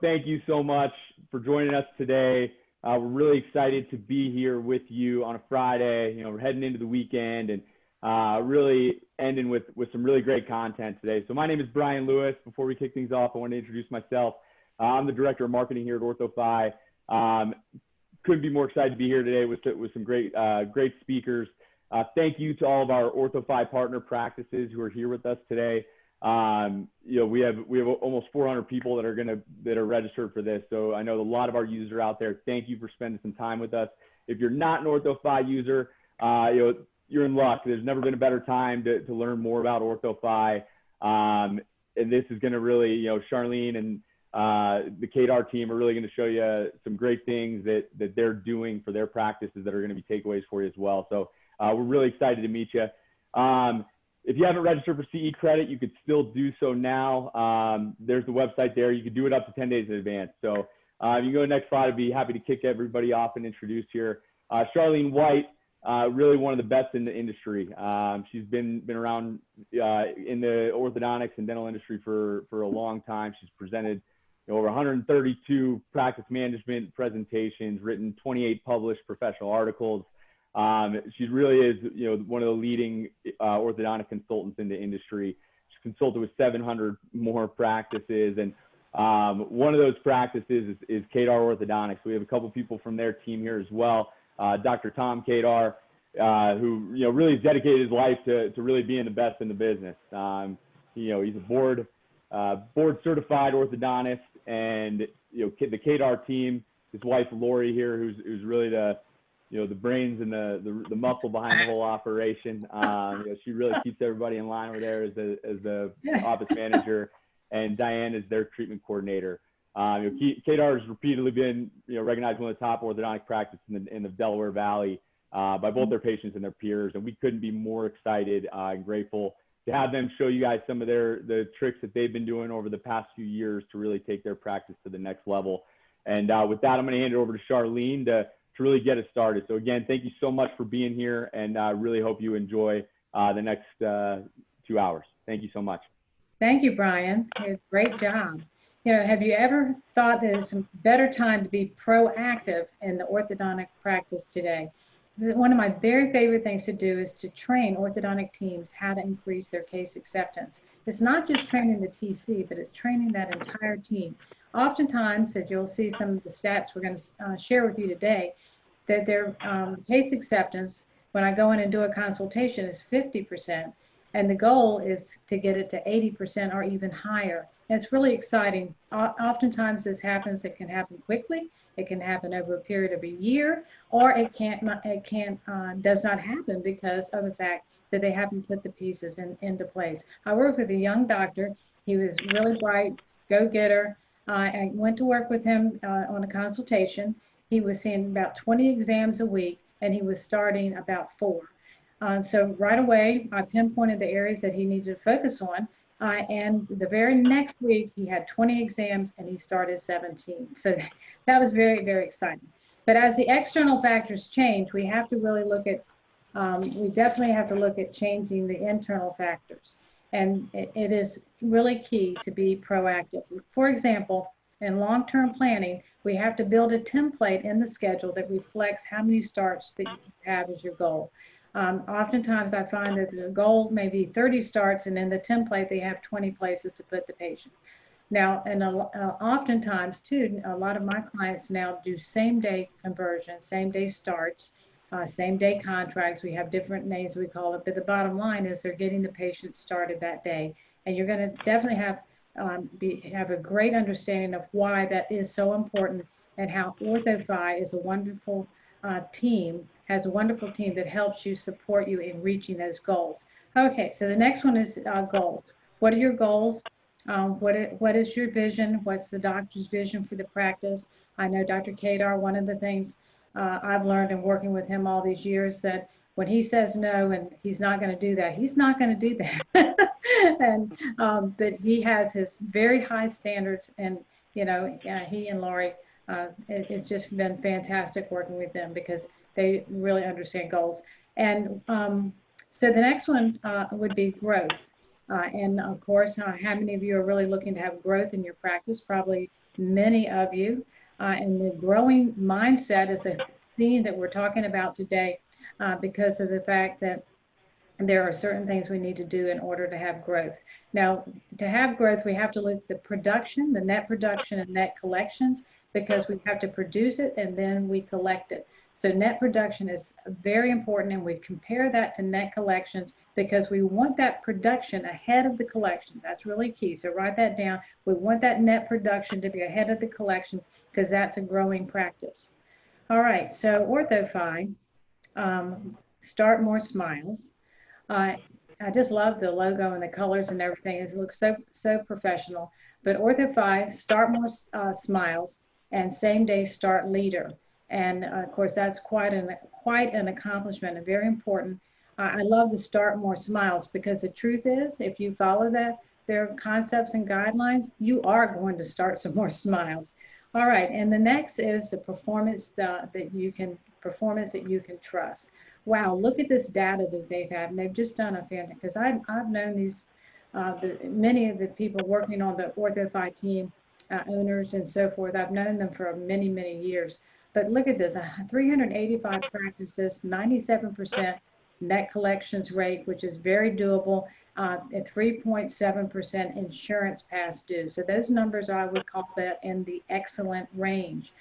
Thank you so much for joining us today. We're really excited to be here with you on a Friday. We're heading into the weekend and really ending with some really great content today. So my name is Brian Lewis. Before we kick things off, I want to introduce myself. I'm the Director of Marketing here at OrthoFi. Couldn't be more excited to be here today with some great speakers. Thank you to all of our OrthoFi partner practices who are here with us today. We have almost 400 people that are registered for this. So I know a lot of our users are out there. Thank you for spending some time with us. If you're not an OrthoFi user, you're in luck. There's never been a better time to learn more about OrthoFi. And this is going to really, Charlene and the KDAR team are really going to show you some great things that they're doing for their practices that are going to be takeaways for you as well. So we're really excited to meet you. If you haven't registered for CE credit, you could still do so now. There's the website there. You can do it up to 10 days in advance. So you can go next Friday. I'd be happy to kick everybody off and introduce here. Charlene White, really one of the best in the industry. She's been around in the orthodontics and dental industry for a long time. She's presented over 132 practice management presentations, written 28 published professional articles. She really is, one of the leading orthodontic consultants in the industry. She's consulted with 700 more practices, and one of those practices is KDAR Orthodontics. We have a couple people from their team here as well. Dr. Tom KDAR, who really has dedicated his life to really being the best in the business. He's a board certified orthodontist, and the KDAR team, his wife Lori here, who's really the brains and the muscle behind the whole operation. She really keeps everybody in line over there as the office manager, and Diane is their treatment coordinator. KDAR has repeatedly been recognized one of the top orthodontic practices in the Delaware Valley by both their patients and their peers, and we couldn't be more excited and grateful to have them show you guys some of the tricks that they've been doing over the past few years to really take their practice to the next level. And with that, I'm going to hand it over to Charlene to really get us started. So again, thank you so much for being here, and I really hope you enjoy the next 2 hours. Thank you so much. Thank you, Brian. Great job. Have you ever thought that it's a better time to be proactive in the orthodontic practice today? One of my very favorite things to do is to train orthodontic teams how to increase their case acceptance. It's not just training the TC, but it's training that entire team. Oftentimes, as you'll see some of the stats we're going to share with you today, that their case acceptance, when I go in and do a consultation, is 50%. And the goal is to get it to 80% or even higher. And it's really exciting. Oftentimes this happens, it can happen quickly. It can happen over a period of a year, or it does not happen because of the fact that they haven't put the pieces into place. I worked with a young doctor. He was really bright, go-getter. I went to work with him on a consultation. He was seeing about 20 exams a week, and he was starting about 4. So right away, I pinpointed the areas that he needed to focus on. And the very next week, he had 20 exams, and he started 17. So that was very, very exciting. But as the external factors change, we have to really look at, we definitely have to look at changing the internal factors. And it is really key to be proactive. For example, in long-term planning, we have to build a template in the schedule that reflects how many starts that you have as your goal. Oftentimes I find that the goal may be 30 starts, and in the template they have 20 places to put the patient. Now, and oftentimes too, a lot of my clients now do same-day conversions, same-day starts, same-day contracts. We have different names we call it, but the bottom line is they're getting the patient started that day. And you're going to definitely have a great understanding of why that is so important, and how OrthoFi is a wonderful team, has a wonderful team that helps you, support you in reaching those goals. Okay, so the next one is goals. What are your goals? What is your vision? What's the doctor's vision for the practice? I know Dr. Kadar, one of the things I've learned in working with him all these years, that when he says no and he's not going to do that, he's not going to do that. And but he has his very high standards, and he and Lori, it's just been fantastic working with them because they really understand goals. And so the next one would be growth. And of course, how many of you are really looking to have growth in your practice? Probably many of you. And the growing mindset is a theme that we're talking about today because of the fact that there are certain things we need to do in order to have growth. Now, to have growth, we have to look at the production, the net production and net collections, because we have to produce it and then we collect it. So net production is very important, and we compare that to net collections because we want that production ahead of the collections. That's really key. So write that down. We want that net production to be ahead of the collections because that's a growing practice. All right, so OrthoFi, start more smiles. I just love the logo and the colors and everything. It looks so professional. But OrthoFi, start more smiles, and same day start leader. And of course, that's quite an accomplishment and very important. I love the start more smiles because the truth is, if you follow their concepts and guidelines, you are going to start some more smiles. All right, and the next is the performance that you can trust. Wow, look at this data that they've had, and they've just done a fantastic. Because I've known these many of the people working on the OrthoFi team, owners and so forth. I've known them for many years. But look at this: 385 practices, 97% net collections rate, which is very doable. At 3.7% insurance past due. So those numbers, I would call that in the excellent range.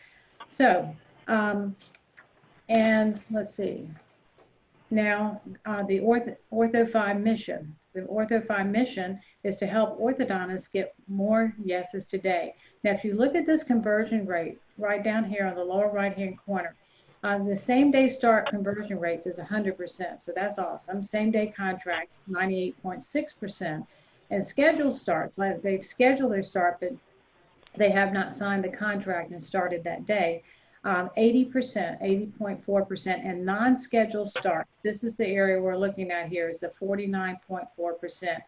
So, and let's see. Now, the OrthoFi mission. The OrthoFi mission is to help orthodontists get more yeses today. Now, if you look at this conversion rate right down here on the lower right-hand corner, the same day start conversion rates is 100%. So that's awesome. Same day contracts, 98.6%. And scheduled starts, like they've scheduled their start, but they have not signed the contract and started that day. 80%, 80.4%, and non-scheduled starts. This is the area we're looking at here, is the 49.4%.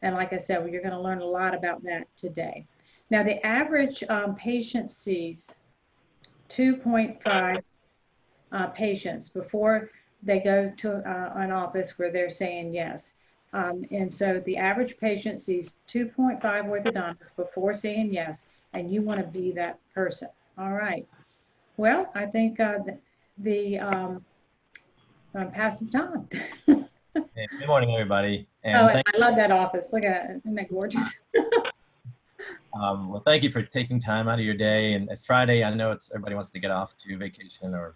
And like I said, well, you're going to learn a lot about that today. Now, the average patient sees 2.5 patients before they go to an office where they're saying yes. And so the average patient sees 2.5 orthodontists before saying yes, and you want to be that person. All right. Well, I think pass the time. Hey, good morning, everybody. And I love that office. Look at it. Isn't that gorgeous? Well, thank you for taking time out of your day. And it's Friday. I know everybody wants to get off to vacation or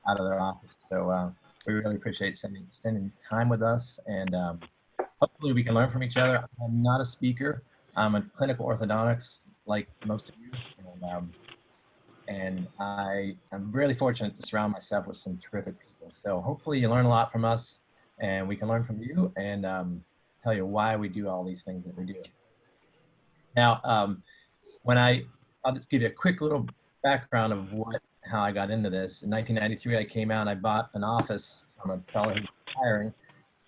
out of their office. So we really appreciate spending time with us. And hopefully we can learn from each other. I'm not a speaker. I'm a clinical orthodontist like most of you. And I am really fortunate to surround myself with some terrific people. So hopefully you learn a lot from us, and we can learn from you and tell you why we do all these things that we do. Now, I'll just give you a quick little background of how I got into this. In 1993, I came out and I bought an office from a fellow who was retiring.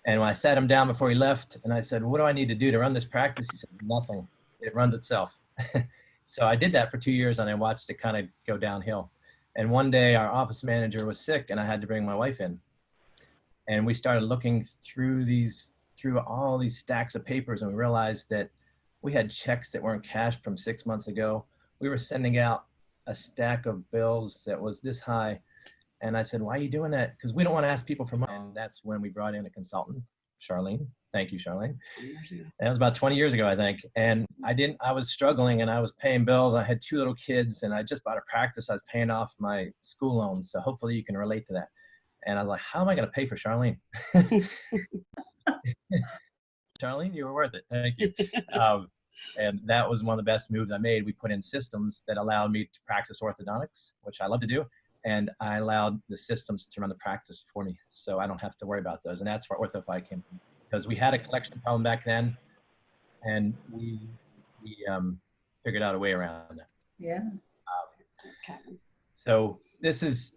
And when I sat him down before he left, and I said, "What do I need to do to run this practice?" He said, "Nothing. It runs itself." So I did that for 2 years, and I watched it kind of go downhill. And one day our office manager was sick, and I had to bring my wife in. And we started looking through all these stacks of papers, and we realized that we had checks that weren't cashed from 6 months ago. We were sending out a stack of bills that was this high. And I said, "Why are you doing that?" Because we don't want to ask people for money. And that's when we brought in a consultant, Charlene. Thank you, Charlene. That was about 20 years ago, I think. And I was struggling, and I was paying bills. I had 2 little kids, and I just bought a practice. I was paying off my school loans. So hopefully you can relate to that. And I was like, how am I going to pay for Charlene? Charlene, you were worth it. Thank you. And that was one of the best moves I made. We put in systems that allowed me to practice orthodontics, which I love to do. And I allowed the systems to run the practice for me, so I don't have to worry about those. And that's where OrthoFi came from, because we had a collection problem back then, and we figured out a way around that. Yeah. So this is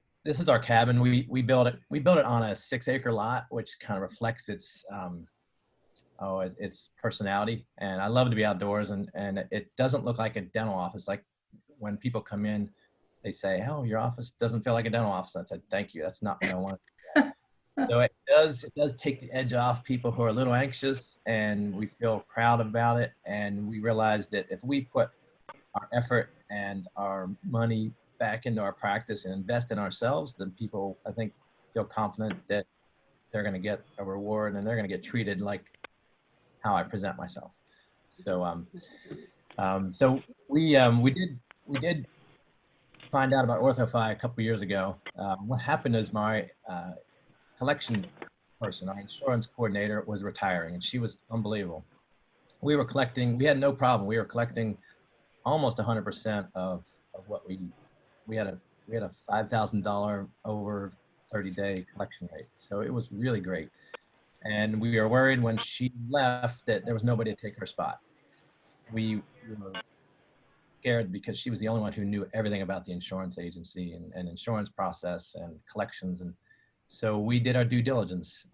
our cabin. We built it on a 6-acre lot, which kind of reflects its personality. And I love to be outdoors, and it doesn't look like a dental office. Like when people come in, they say, "Oh, your office doesn't feel like a dental office." I said, "Thank you. That's not what I want." So it does take the edge off people who are a little anxious, and we feel proud about it. And we realize that if we put our effort and our money back into our practice and invest in ourselves, then people, I think, feel confident that they're going to get a reward and they're going to get treated like how I present myself. So, so we did find out about OrthoFi a couple years ago. What happened is my collection person, our insurance coordinator, was retiring, and she was unbelievable. We were collecting, we had no problem. We were collecting almost 100% of what we had a $5,000 over 30-day collection rate. So it was really great. And we were worried when she left that there was nobody to take her spot. We were scared because she was the only one who knew everything about the insurance agency and insurance process and collections. And so we did our due diligence.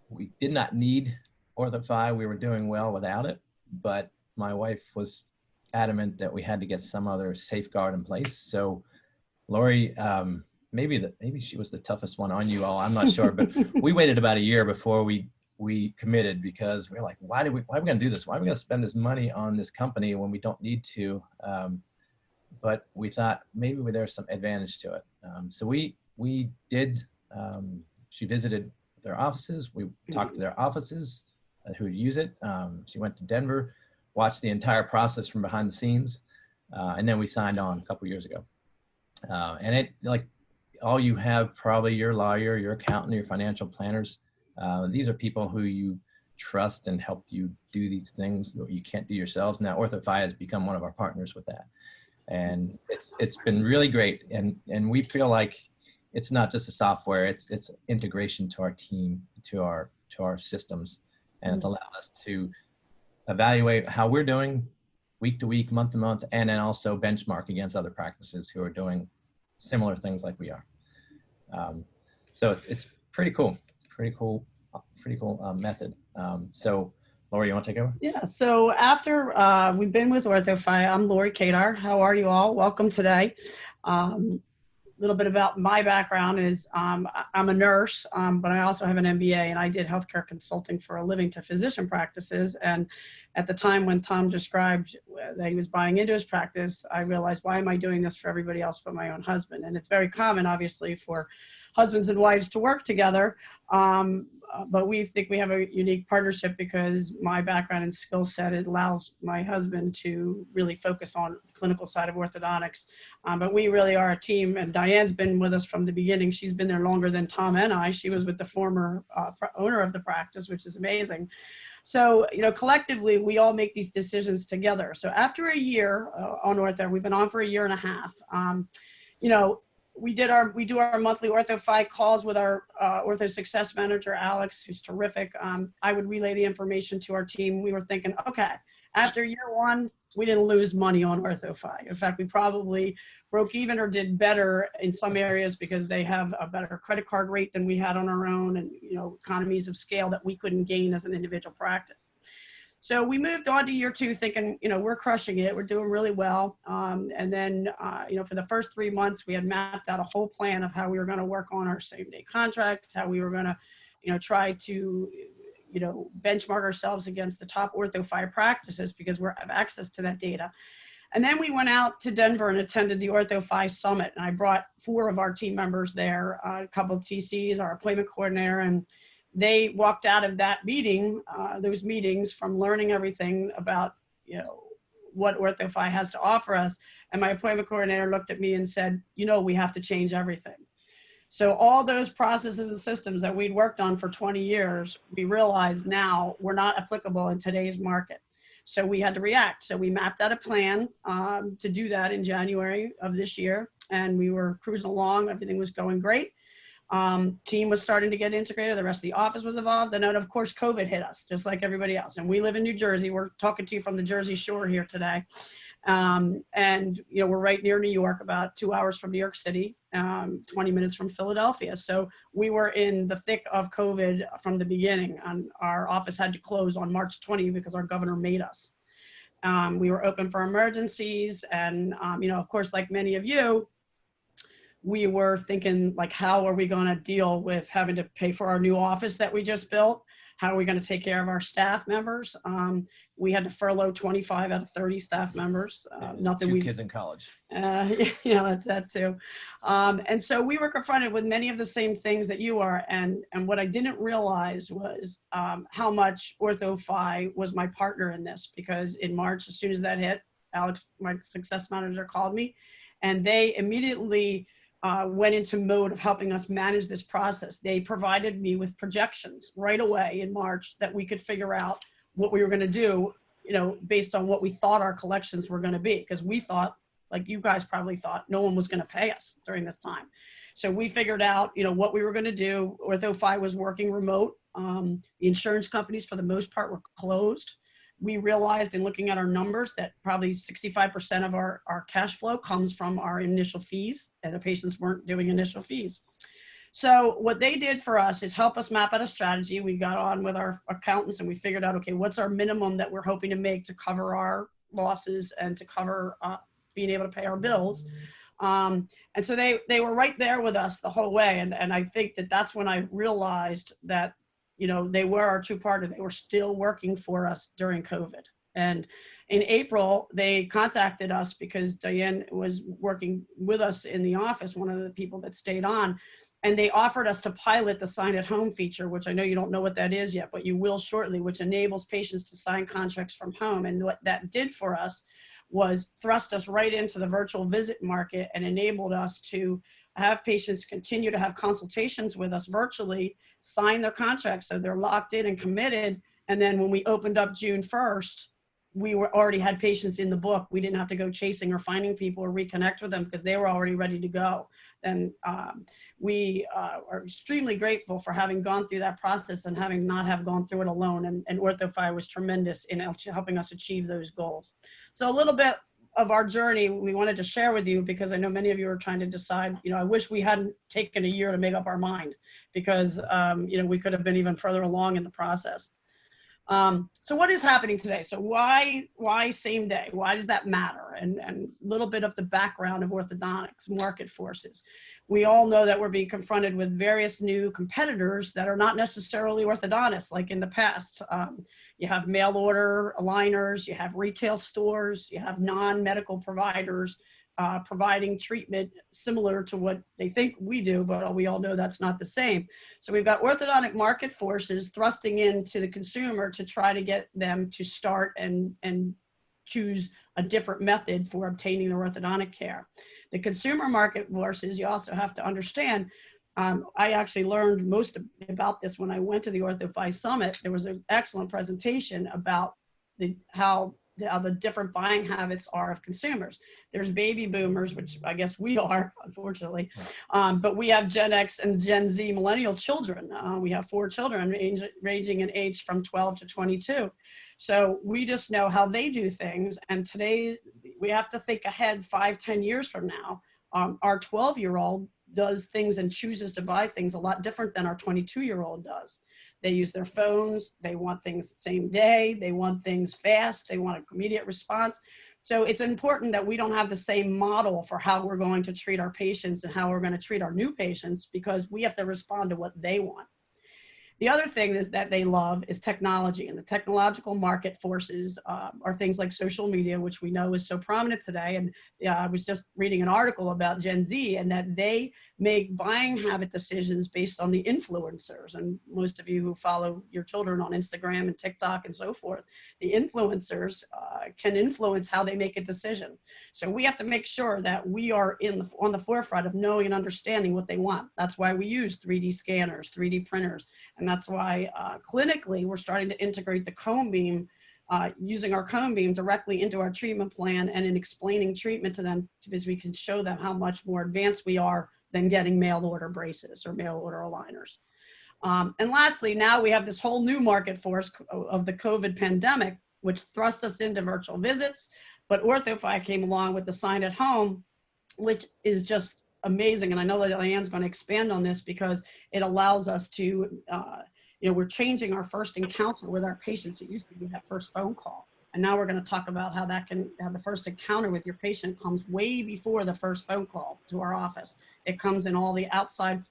We did not need OrthoFi. We were doing well without it, but my wife was adamant that we had to get some other safeguard in place. So Lori, maybe she was the toughest one on you all, I'm not sure, but we waited about a year before we committed, because we were like, why are we going to do this? Why are we going to spend this money on this company when we don't need to? But we thought maybe there's some advantage to it. So we did, she visited their offices. We talked to their offices who use it. She went to Denver, watched the entire process from behind the scenes. And then we signed on a couple years ago. And it, like, all you have, probably your lawyer, your accountant, your financial planners. These are people who you trust and help you do these things that you can't do yourselves. Now, OrthoFi has become one of our partners with that. And it's been really great. And we feel like it's not just a software, it's integration to our team, to our systems. And it's allowed us to evaluate how we're doing week to week, month to month, and then also benchmark against other practices who are doing similar things like we are. So it's pretty cool method. So Lori, you want to take over? Yeah, so after we've been with OrthoFi, I'm Lori Kadar. How are you all? Welcome today. Little bit about my background is I'm a nurse, but I also have an MBA, and I did healthcare consulting for a living to physician practices. And at the time when Tom described that he was buying into his practice, I realized, why am I doing this for everybody else but my own husband? And it's very common, obviously, for husbands and wives to work together. But we think we have a unique partnership because my background and skill set, it allows my husband to really focus on the clinical side of orthodontics. But we really are a team, and Diane's been with us from the beginning. She's been there longer than Tom and I. She was with the former owner of the practice, which is amazing. So, you know, collectively, we all make these decisions together. So after a year on Ortho, we've been on for a year and a half, you know, we do our monthly OrthoFi calls with our Ortho Success Manager, Alex, who's terrific. I would relay the information to our team. We were thinking, okay, after year one, we didn't lose money on OrthoFi. In fact, we probably broke even or did better in some areas because they have a better credit card rate than we had on our own, and, you know, economies of scale that we couldn't gain as an individual practice. So we moved on to year two thinking, you know, we're crushing it. We're doing really well. And then, you know, for the first 3 months, we had mapped out a whole plan of how we were going to work on our same-day contracts, how we were going to, you know, try to, you know, benchmark ourselves against the top OrthoFi practices because we have access to that data. And then we went out to Denver and attended the OrthoFi Summit. And I brought 4 of our team members there, a couple of TCs, our appointment coordinator, and they walked out of that meeting, those meetings, from learning everything about, you know, what OrthoFi has to offer us. And my appointment coordinator looked at me and said, you know, we have to change everything. So all those processes and systems that we'd worked on for 20 years, we realized now were not applicable in today's market. So we had to react. So we mapped out a plan to do that in January of this year. And we were cruising along. Everything was going great. Team was starting to get integrated. The rest of the office was involved. And then, of course, COVID hit us, just like everybody else. And we live in New Jersey. We're talking to you from the Jersey Shore here today. And, you know, we're right near New York, about 2 hours from New York City, 20 minutes from Philadelphia. So we were in the thick of COVID from the beginning. And our office had to close on March 20 because our governor made us. We were open for emergencies. And, you know, of course, like many of you, we were thinking, like, how are we going to deal with having to pay for our new office that we just built? How are we going to take care of our staff members? We had to furlough 25 out of 30 staff members. Nothing. Two kids in college. Yeah, that's that too. And so we were confronted with many of the same things that you are. And what I didn't realize was how much OrthoFi was my partner in this, because in March, as soon as that hit, Alex, my success manager, called me, and they immediately went into mode of helping us manage this process. They provided me with projections right away in March that we could figure out what we were going to do, based on what we thought our collections were going to be, because we thought, like you guys probably thought, no one was going to pay us during this time. So we figured out, what we were going to do. OrthoFi was working remote. The insurance companies, for the most part, were closed. We realized in looking at our numbers that probably 65% of our cash flow comes from our initial fees, and the patients weren't doing initial fees. So what they did for us is help us map out a strategy. We got on with our accountants and we figured out, okay, what's our minimum that we're hoping to make to cover our losses and to cover being able to pay our bills. And so they were right there with us the whole way. And I think that that's when I realized that, they were our true partner. They were still working for us during COVID. And in April, they contacted us because Diane was working with us in the office, one of the people that stayed on, and they offered us to pilot the Sign at Home feature, which I know you don't know what that is yet, but you will shortly, which enables patients to sign contracts from home. And what that did for us was thrust us right into the virtual visit market and enabled us to have patients continue to have consultations with us virtually, sign their contracts so they're locked in and committed. And then when we opened up June 1st, we already had patients in the book. We didn't have to go chasing or finding people or reconnect with them because they were already ready to go. And we are extremely grateful for having gone through that process and having not have gone through it alone. And OrthoFi was tremendous in helping us achieve those goals. So a little bit of our journey we wanted to share with you, because I know many of you are trying to decide, I wish we hadn't taken a year to make up our mind, because, we could have been even further along in the process. So what is happening today? So why same day? Why does that matter? And a little bit of the background of orthodontics market forces. We all know that we're being confronted with various new competitors that are not necessarily orthodontists like in the past. You have mail order aligners, you have retail stores, you have non-medical providers providing treatment similar to what they think we do, but we all know that's not the same. So we've got orthodontic market forces thrusting into the consumer to try to get them to start and choose a different method for obtaining their orthodontic care. The consumer market forces, you also have to understand, I actually learned most about this when I went to the OrthoFi Summit. There was an excellent presentation about how the different buying habits are of consumers. There's baby boomers, which I guess we are, unfortunately, but we have Gen X and Gen Z millennial children. We have 4 children ranging in age from 12 to 22. So we just know how they do things. And today we have to think ahead 5-10 years from now. Our 12-year-old does things and chooses to buy things a lot different than our 22-year-old does. They use their phones, they want things same day, they want things fast, they want an immediate response. So it's important that we don't have the same model for how we're going to treat our patients and how we're going to treat our new patients, because we have to respond to what they want. The other thing is that they love is technology, and the technological market forces are things like social media, which we know is so prominent today. And I was just reading an article about Gen Z, and that they make buying habit decisions based on the influencers. And most of you who follow your children on Instagram and TikTok and so forth, the influencers can influence how they make a decision. So we have to make sure that we are on the forefront of knowing and understanding what they want. That's why we use 3D scanners, 3D printers. And that's why clinically, we're starting to integrate the cone beam, using our cone beam directly into our treatment plan and in explaining treatment to them, because we can show them how much more advanced we are than getting mail order braces or mail order aligners. And lastly, now we have this whole new market force of the COVID pandemic, which thrust us into virtual visits. But OrthoFi came along with the Sign at Home, which is just amazing. And I know that Diane's going to expand on this, because it allows us to, we're changing our first encounter with our patients. It used to be that first phone call. And now we're going to talk about how that can, how the first encounter with your patient comes way before the first phone call to our office. It comes in all the outside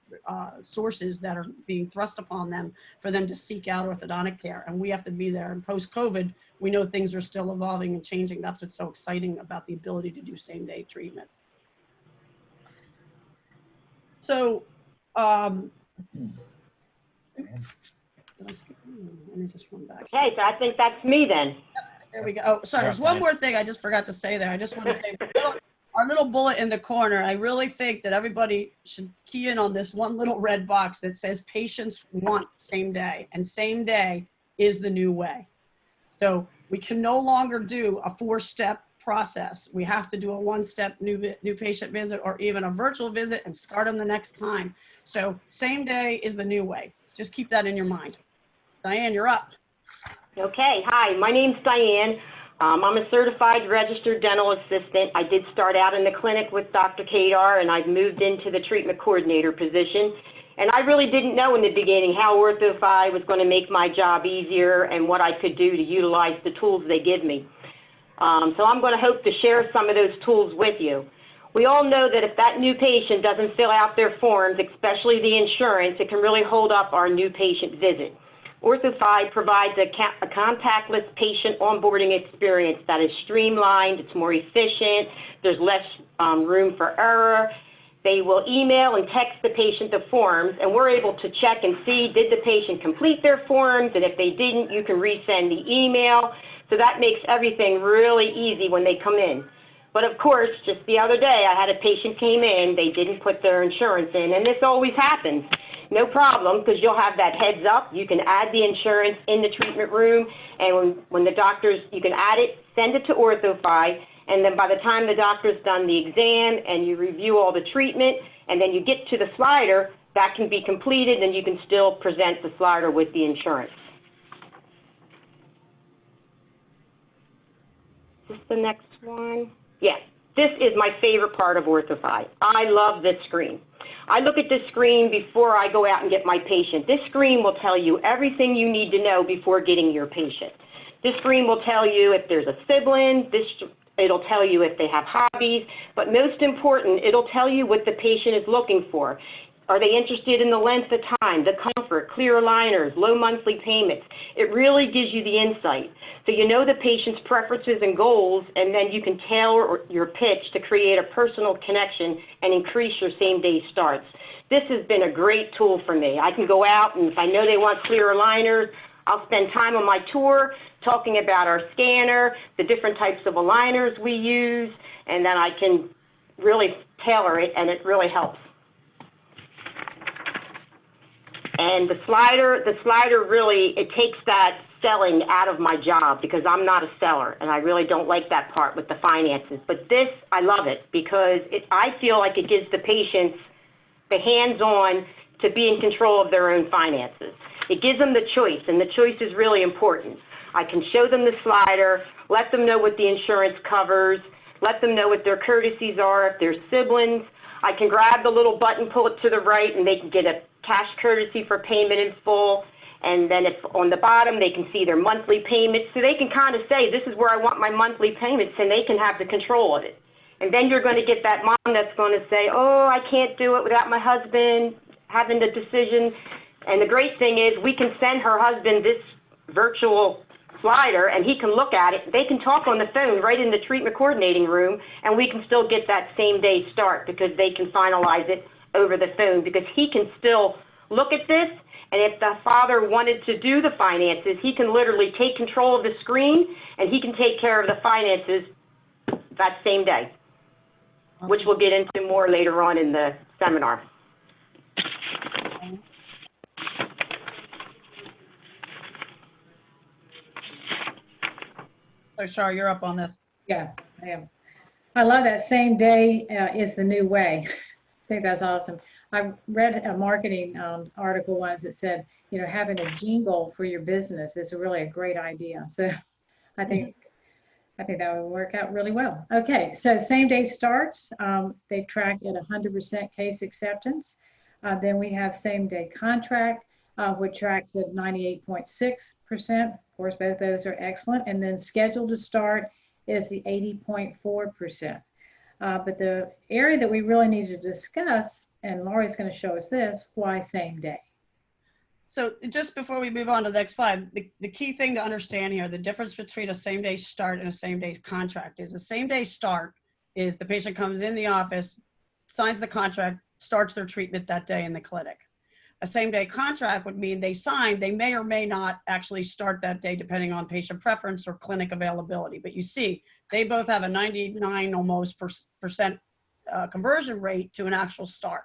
sources that are being thrust upon them for them to seek out orthodontic care. And we have to be there. And post-COVID, we know things are still evolving and changing. That's what's so exciting about the ability to do same-day treatment. So, did I skip? Let me just run back. Okay, so I think that's me then. There we go. Oh, sorry. There's one more thing I just forgot to say there. I just want to say our little bullet in the corner. I really think that everybody should key in on this one little red box that says patients want same day, and same day is the new way. So we can no longer do a 4-step process. We have to do a 1-step new patient visit or even a virtual visit and start them the next time. So same day is the new way. Just keep that in your mind. Diane, you're up. Okay, hi, my name's Diane. I'm a certified registered dental assistant. I did start out in the clinic with Dr. Kadar, and I've moved into the treatment coordinator position. And I really didn't know in the beginning how OrthoFi was going to make my job easier and what I could do to utilize the tools they give me. So I'm going to hope to share some of those tools with you. We all know that if that new patient doesn't fill out their forms, especially the insurance, it can really hold up our new patient visit. OrthoFi provides a contactless patient onboarding experience that is streamlined, it's more efficient, there's less room for error. They will email and text the patient the forms, and we're able to check and see, did the patient complete their forms, and if they didn't, you can resend the email. So that makes everything really easy when they come in. But of course, just the other day, I had a patient came in, they didn't put their insurance in, and this always happens. No problem, because you'll have that heads up. You can add the insurance in the treatment room, and when the doctors, you can add it, send it to OrthoFi, and then by the time the doctor's done the exam and you review all the treatment, and then you get to the slider, that can be completed, and you can still present the slider with the insurance. Is this the next one? Yes, this is my favorite part of OrthoFi. I love this screen. I look at this screen before I go out and get my patient. This screen will tell you everything you need to know before getting your patient. This screen will tell you if there's a sibling, it'll tell you if they have hobbies, but most important, it'll tell you what the patient is looking for. Are they interested in the length of time, the comfort, clear aligners, low monthly payments? It really gives you the insight. So you know the patient's preferences and goals, and then you can tailor your pitch to create a personal connection and increase your same-day starts. This has been a great tool for me. I can go out, and if I know they want clear aligners, I'll spend time on my tour talking about our scanner, the different types of aligners we use, and then I can really tailor it, and it really helps. And the slider really, it takes that selling out of my job because I'm not a seller and I really don't like that part with the finances. But this, I love it because I feel like it gives the patients the hands-on to be in control of their own finances. It gives them the choice, and the choice is really important. I can show them the slider, let them know what the insurance covers, let them know what their courtesies are if they're siblings. I can grab the little button, pull it to the right, and they can get a cash courtesy for payment in full. And then if on the bottom, they can see their monthly payments. So they can kind of say, this is where I want my monthly payments, and they can have the control of it. And then you're going to get that mom that's going to say, oh, I can't do it without my husband having the decision. And the great thing is we can send her husband this virtual slider, and he can look at it. They can talk on the phone right in the treatment coordinating room, and we can still get that same day start because they can finalize it over the phone because he can still look at this. And if the father wanted to do the finances, he can literally take control of the screen and he can take care of the finances that same day, which we'll get into more later on in the seminar. So, Char, you're up on this. Yeah, I am. I love that same day is the new way. I think that's awesome. I read a marketing article once that said, you know, having a jingle for your business is really a great idea. So I think that would work out really well. Okay, so same day starts. They track at 100% case acceptance. Then we have same day contract. which tracks at 98.6%. Of course, both those are excellent. And then scheduled to start is the 80.4%. But the area that we really need to discuss, and Laurie's going to show us this, why same day? So just before we move on to the next slide, the key thing to understand here, the difference between a same day start and a same day contract is a same day start is the patient comes in the office, signs the contract, starts their treatment that day in the clinic. A same day contract would mean they sign, they may or may not actually start that day depending on patient preference or clinic availability. But you see, they both have a 99 almost percent conversion rate to an actual start.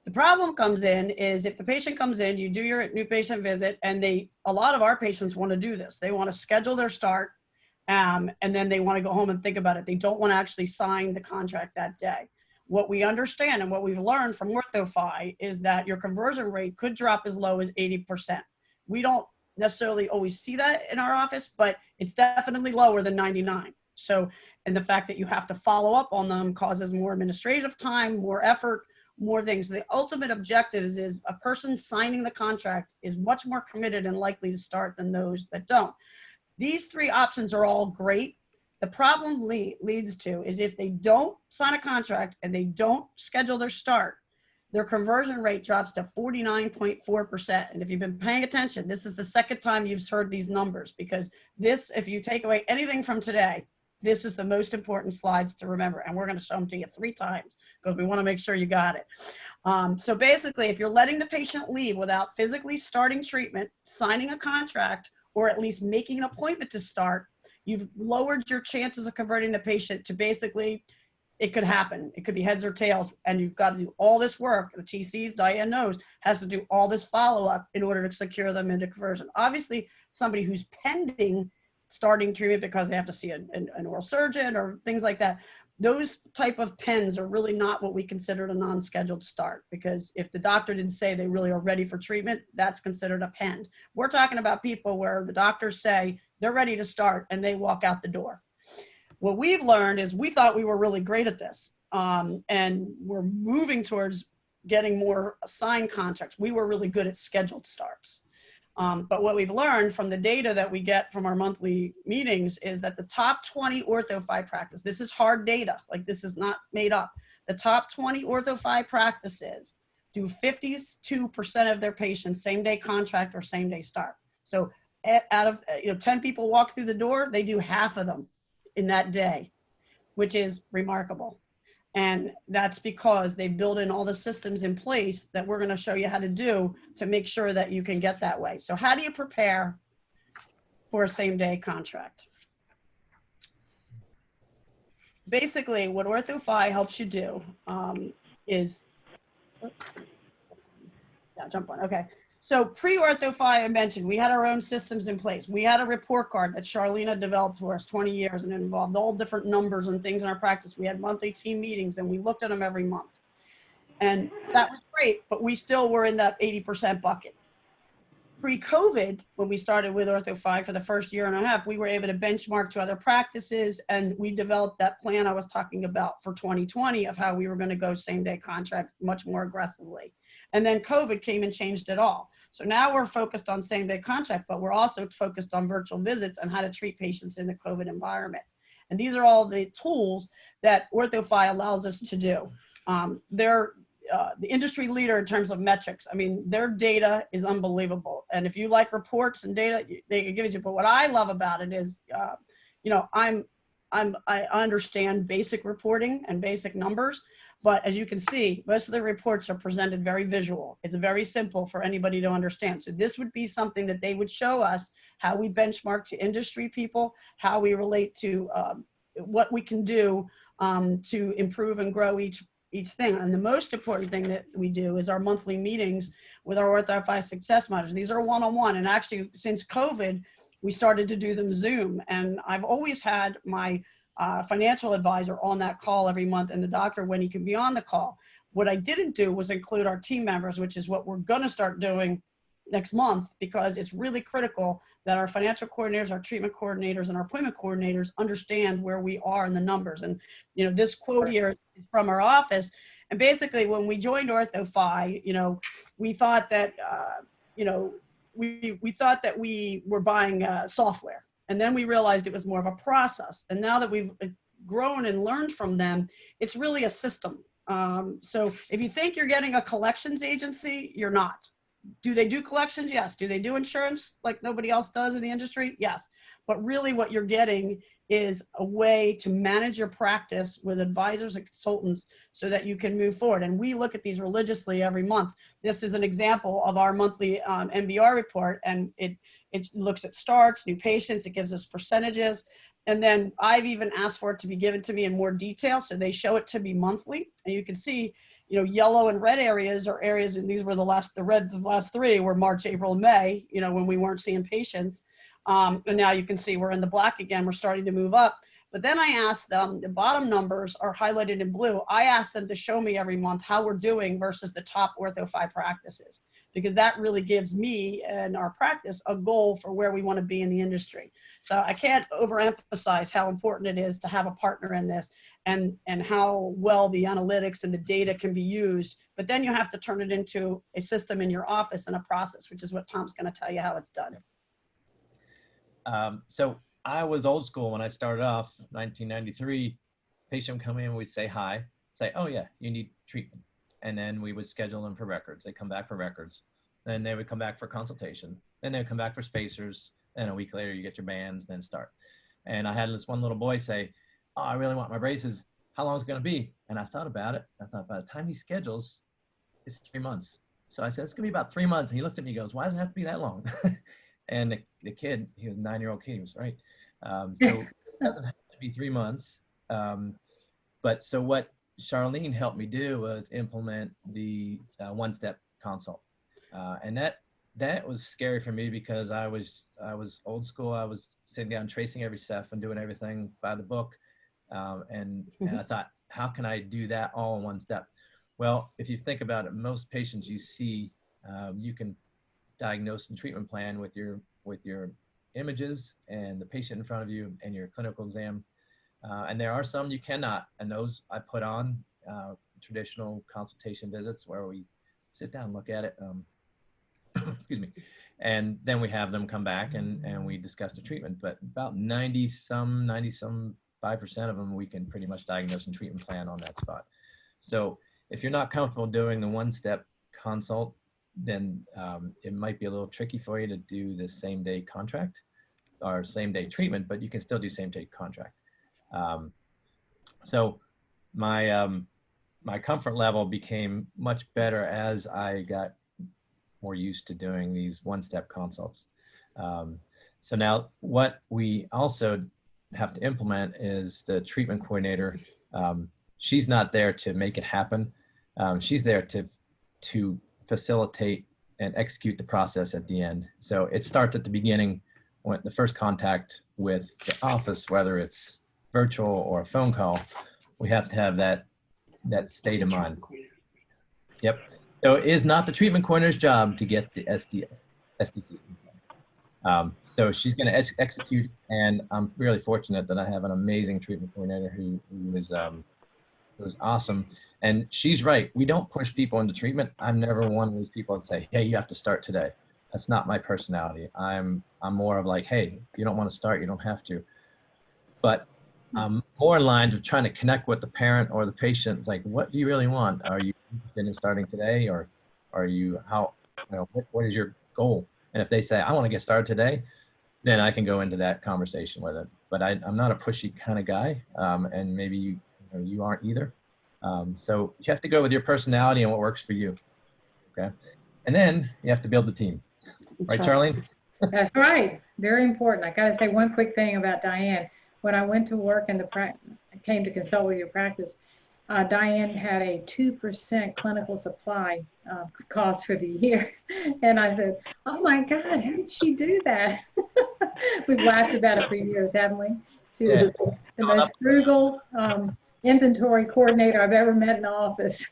The problem comes in is if the patient comes in, you do your new patient visit, and a lot of our patients want to do this. They want to schedule their start, and then they want to go home and think about it. They don't want to actually sign the contract that day. What we understand and what we've learned from OrthoFi is that your conversion rate could drop as low as 80%. We don't necessarily always see that in our office, but it's definitely lower than 99. So, and the fact that you have to follow up on them causes more administrative time, more effort, more things. The ultimate objective is a person signing the contract is much more committed and likely to start than those that don't. These three options are all great. The problem leads to is if they don't sign a contract and they don't schedule their start, their conversion rate drops to 49.4%. And if you've been paying attention, this is the second time you've heard these numbers, because this, if you take away anything from today, this is the most important slides to remember. And we're going to show them to you 3 times because we want to make sure you got it. So basically, if you're letting the patient leave without physically starting treatment, signing a contract, or at least making an appointment to start, you've lowered your chances of converting the patient to basically, it could happen. It could be heads or tails, and you've got to do all this work. The TCs, Diane knows, has to do all this follow-up in order to secure them into conversion. Obviously, somebody who's pending starting treatment because they have to see an oral surgeon or things like that, those type of pens are really not what we consider a non-scheduled start, because if the doctor didn't say they really are ready for treatment, that's considered a pen. We're talking about people where the doctors say they're ready to start and they walk out the door. What we've learned is we thought we were really great at this, and we're moving towards getting more signed contracts. We were really good at scheduled starts. But what we've learned from the data that we get from our monthly meetings is that the top 20 OrthoFi practice, this is hard data, like this is not made up. The top 20 OrthoFi practices do 52% of their patients same day contract or same day start. So out of 10 people walk through the door, they do half of them in that day, which is remarkable. And that's because they build in all the systems in place that we're going to show you how to do to make sure that you can get that way. So how do you prepare for a same day contract? Basically, what OrthoFi helps you do is, jump on, okay. So pre-OrthoFi, I mentioned, we had our own systems in place. We had a report card that Charlene developed for us 20 years, and it involved all different numbers and things in our practice. We had monthly team meetings, and we looked at them every month. And that was great, but we still were in that 80% bucket. Pre-COVID, when we started with OrthoFi for the first year and a half, we were able to benchmark to other practices, and we developed that plan I was talking about for 2020 of how we were going to go same-day contract much more aggressively. And then COVID came and changed it all. So now we're focused on same-day contract, but we're also focused on virtual visits and how to treat patients in the COVID environment. And these are all the tools that OrthoFi allows us to do. They're the industry leader in terms of metrics. I mean, their data is unbelievable. And if you like reports and data, they can give it to you. But what I love about it is, I understand basic reporting and basic numbers, but as you can see, most of the reports are presented very visual. It's very simple for anybody to understand. So this would be something that they would show us how we benchmark to industry people, how we relate to what we can do to improve and grow each thing. And the most important thing that we do is our monthly meetings with our OrthoFi success managers. These are one-on-one. And actually, since COVID, we started to do them Zoom. And I've always had my financial advisor on that call every month, and the doctor when he can be on the call. What I didn't do was include our team members, which is what we're going to start doing next month, because it's really critical that our financial coordinators, our treatment coordinators, and our appointment coordinators understand where we are in the numbers. And, this quote here is from our office. And basically, when we joined OrthoFi, we thought that, you know, we thought that we were buying software, and then we realized it was more of a process. And now that we've grown and learned from them, it's really a system. So if you think you're getting a collections agency, you're not. Do they do collections? Yes. Do they do insurance like nobody else does in the industry? Yes. But really what you're getting is a way to manage your practice with advisors and consultants so that you can move forward. And we look at these religiously every month. This is an example of our monthly MBR report, and it looks at starts, new patients, it gives us percentages. And then I've even asked for it to be given to me in more detail. So they show it to me monthly, and you can see, you know, yellow and red areas are areas, and these were the last three were March, April, May, you know, when we weren't seeing patients. And now you can see we're in the black again, we're starting to move up. But then I asked them, the bottom numbers are highlighted in blue. I asked them to show me every month how we're doing versus the top Ortho-Fi practices, because that really gives me and our practice a goal for where we want to be in the industry. So I can't overemphasize how important it is to have a partner in this, and how well the analytics and the data can be used. But then you have to turn it into a system in your office and a process, which is what Tom's going to tell you how it's done. So I was old school when I started off, 1993. Patient would come in, we'd say hi, say, oh yeah, you need treatment. And then we would schedule them for records. They come back for records. Then they would come back for consultation. Then they'd come back for spacers. Then a week later, you get your bands, then start. And I had this one little boy say, oh, I really want my braces. How long is it going to be? And I thought about it. I thought, by the time he schedules, it's 3 months. So I said, it's going to be about 3 months. And he looked at me and goes, why does it have to be that long? And the kid, he was a 9-year-old kid, he was right. So it doesn't have to be 3 months. But so what Charlene helped me do was implement the one-step consult. And that was scary for me, because I was old school. I was sitting down, tracing every step and doing everything by the book. And I thought, how can I do that all in one step? Well, if you think about it, most patients you see, you can diagnose and treatment plan with your images and the patient in front of you and your clinical exam. And there are some you cannot, and those I put on traditional consultation visits where we sit down and look at it, excuse me, and then we have them come back and we discuss the treatment. But about 95% of them we can pretty much diagnose and treatment plan on that spot. So if you're not comfortable doing the one-step consult, then it might be a little tricky for you to do the same-day contract or same-day treatment, but you can still do same-day contract. So my comfort level became much better as I got more used to doing these one-step consults. So now what we also have to implement is the treatment coordinator. She's not there to make it happen. She's there to facilitate and execute the process at the end. So it starts at the beginning, when the first contact with the office, whether it's virtual or a phone call, we have to have that state of mind. Yep. So it is not the treatment coordinator's job to get the SDC. So she's going to execute, and I'm really fortunate that I have an amazing treatment coordinator who was awesome. And she's right. We don't push people into treatment. I'm never one of those people that say, hey, you have to start today. That's not my personality. I'm more of like, hey, if you don't want to start, you don't have to. But I'm more in line of trying to connect with the parent or the patient. It's like, what do you really want? Are you interested in starting today, or are you, what is your goal? And if they say, I want to get started today, then I can go into that conversation with it. But I'm not a pushy kind of guy, and maybe you aren't either. So you have to go with your personality and what works for you. Okay. And then you have to build the team. Right, Charlene? That's right. Very important. I got to say one quick thing about Diane. When I went to work in came to consult with your practice, Diane had a 2% clinical supply cost for the year. And I said, oh my God, how did she do that? We've laughed about it for years, haven't we? Yeah. The most frugal inventory coordinator I've ever met in the office.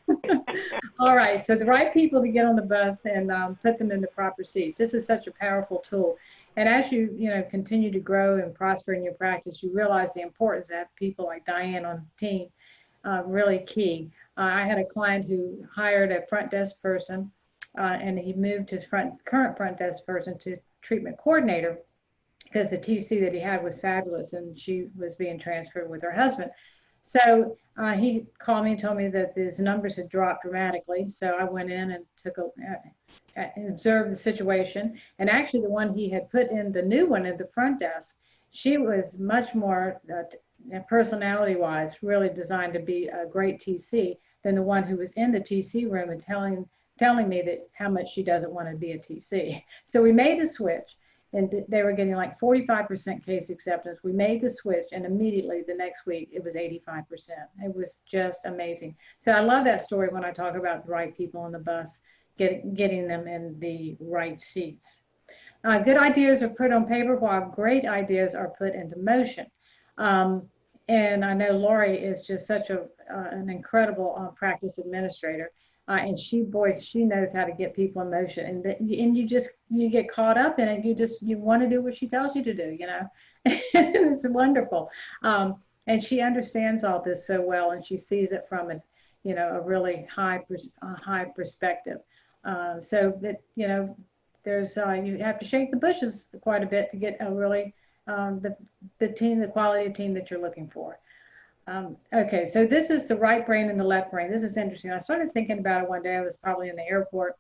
All right, so the right people to get on the bus and put them in the proper seats. This is such a powerful tool. And as you continue to grow and prosper in your practice, you realize the importance of having people like Diane on the team. Really key. I had a client who hired a front desk person, and he moved his current front desk person to treatment coordinator because the TC that he had was fabulous, and she was being transferred with her husband. So he called me and told me that his numbers had dropped dramatically. So I went in and observed the situation. And actually, the one he had put in, the new one at the front desk, she was much more personality-wise really designed to be a great TC than the one who was in the TC room and telling me that how much she doesn't want to be a TC. So we made the switch. And they were getting like 45% case acceptance. We made the switch, and immediately the next week it was 85%. It was just amazing. So I love that story when I talk about the right people on the bus, getting them in the right seats. Good ideas are put on paper while great ideas are put into motion. And I know Lori is just such an incredible practice administrator. And she knows how to get people in motion, and you get caught up in it. You want to do what she tells you to do, you know. It's wonderful, and she understands all this so well, and she sees it from a really high perspective. So that there's you have to shake the bushes quite a bit to get a really the quality of team that you're looking for. Okay, so this is the right brain and the left brain. This is interesting. I started thinking about it one day. I was probably in the airport,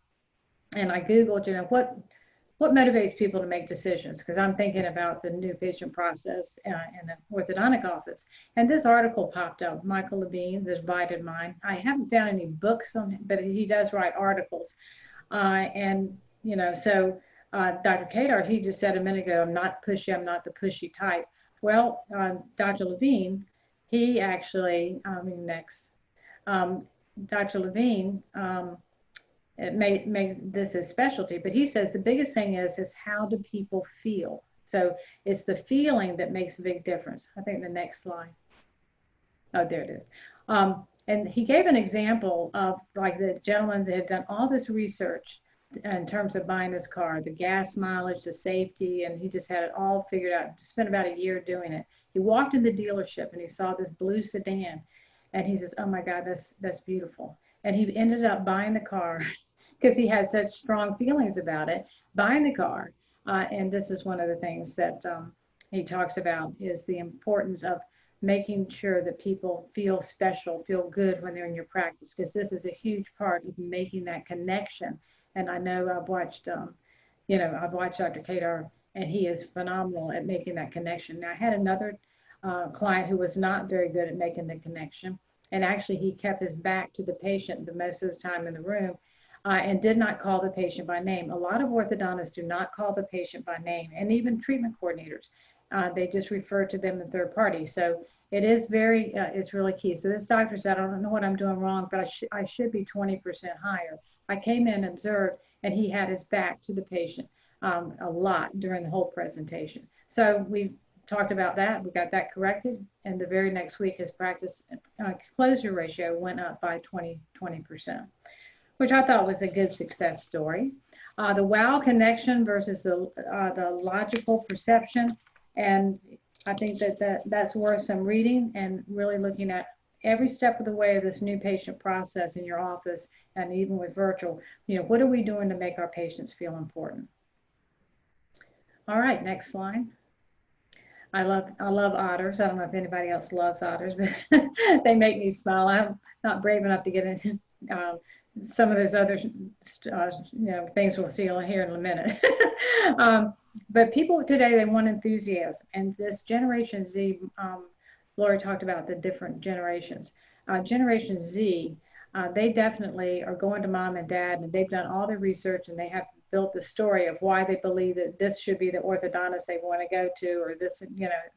and I Googled, what motivates people to make decisions, because I'm thinking about the new patient process in the orthodontic office. And this article popped up, Michael Levine, The Divided Mind. I haven't found any books on him, but he does write articles. So Dr. Kadar, he just said a minute ago, I'm not pushy, I'm not the pushy type. Well, Dr. Levine, he actually, Dr. Levine, it makes this his specialty, but he says the biggest thing is how do people feel? So it's the feeling that makes a big difference. I think the next slide. Oh, there it is. And he gave an example of like the gentleman that had done all this research in terms of buying his car, the gas mileage, the safety, and he just had it all figured out. Spent about a year doing it. He walked in the dealership and he saw this blue sedan, and he says, "Oh my God, that's beautiful." And he ended up buying the car because he had such strong feelings about it. Buying the car, and this is one of the things that he talks about is the importance of making sure that people feel special, feel good when they're in your practice, because this is a huge part of making that connection. And I know I've watched Dr. Kadar, and he is phenomenal at making that connection. Now, I had another client who was not very good at making the connection, and actually he kept his back to the patient the most of the time in the room, and did not call the patient by name. A lot of orthodontists do not call the patient by name, and even treatment coordinators. They just refer to them in third party. So it is it's really key. So this doctor said, I don't know what I'm doing wrong, but I should be 20% higher. I came in, observed, and he had his back to the patient a lot during the whole presentation. So we talked about that. We got that corrected. And the very next week, his practice closure ratio went up by 20%, which I thought was a good success story. The wow connection versus the logical perception. And I think that's worth some reading and really looking at every step of the way of this new patient process in your office, and even with virtual, what are we doing to make our patients feel important? All right, next slide. I love otters. I don't know if anybody else loves otters, but they make me smile. I'm not brave enough to get into some of those other things we'll see here in a minute. But people today, they want enthusiasm, and this Generation Z, Lori talked about the different generations. Generation Z, they definitely are going to mom and dad, and they've done all their research, and they have built the story of why they believe that this should be the orthodontist they want to go to, or this,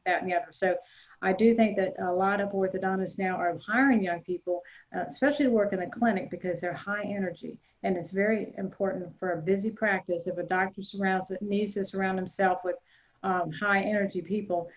that and the other. So I do think that a lot of orthodontists now are hiring young people, especially to work in the clinic, because they're high energy. And it's very important for a busy practice. If a doctor needs to surround himself with high energy people,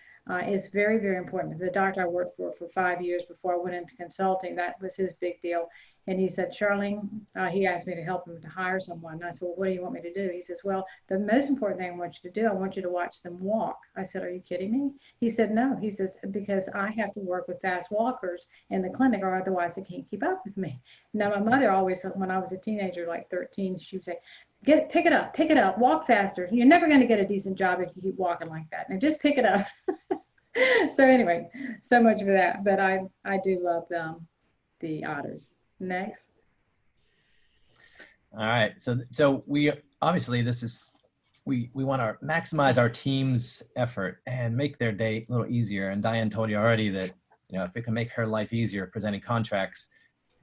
is very, very important. The doctor I worked for 5 years before I went into consulting, that was his big deal. And he said, Charlene, he asked me to help him to hire someone. And I said, well, what do you want me to do? He says, well, the most important thing I want you to do, I want you to watch them walk. I said, are you kidding me? He said, no. He says, because I have to work with fast walkers in the clinic, or otherwise they can't keep up with me. Now, my mother always, when I was a teenager, like 13, she would say, pick it up, walk faster. You're never going to get a decent job if you keep walking like that. Now just pick it up. So anyway, so much for that. But I do love the otters. Next. All right. So we obviously we want to maximize our team's effort and make their day a little easier. And Diane told you already that, you know, if it can make her life easier presenting contracts,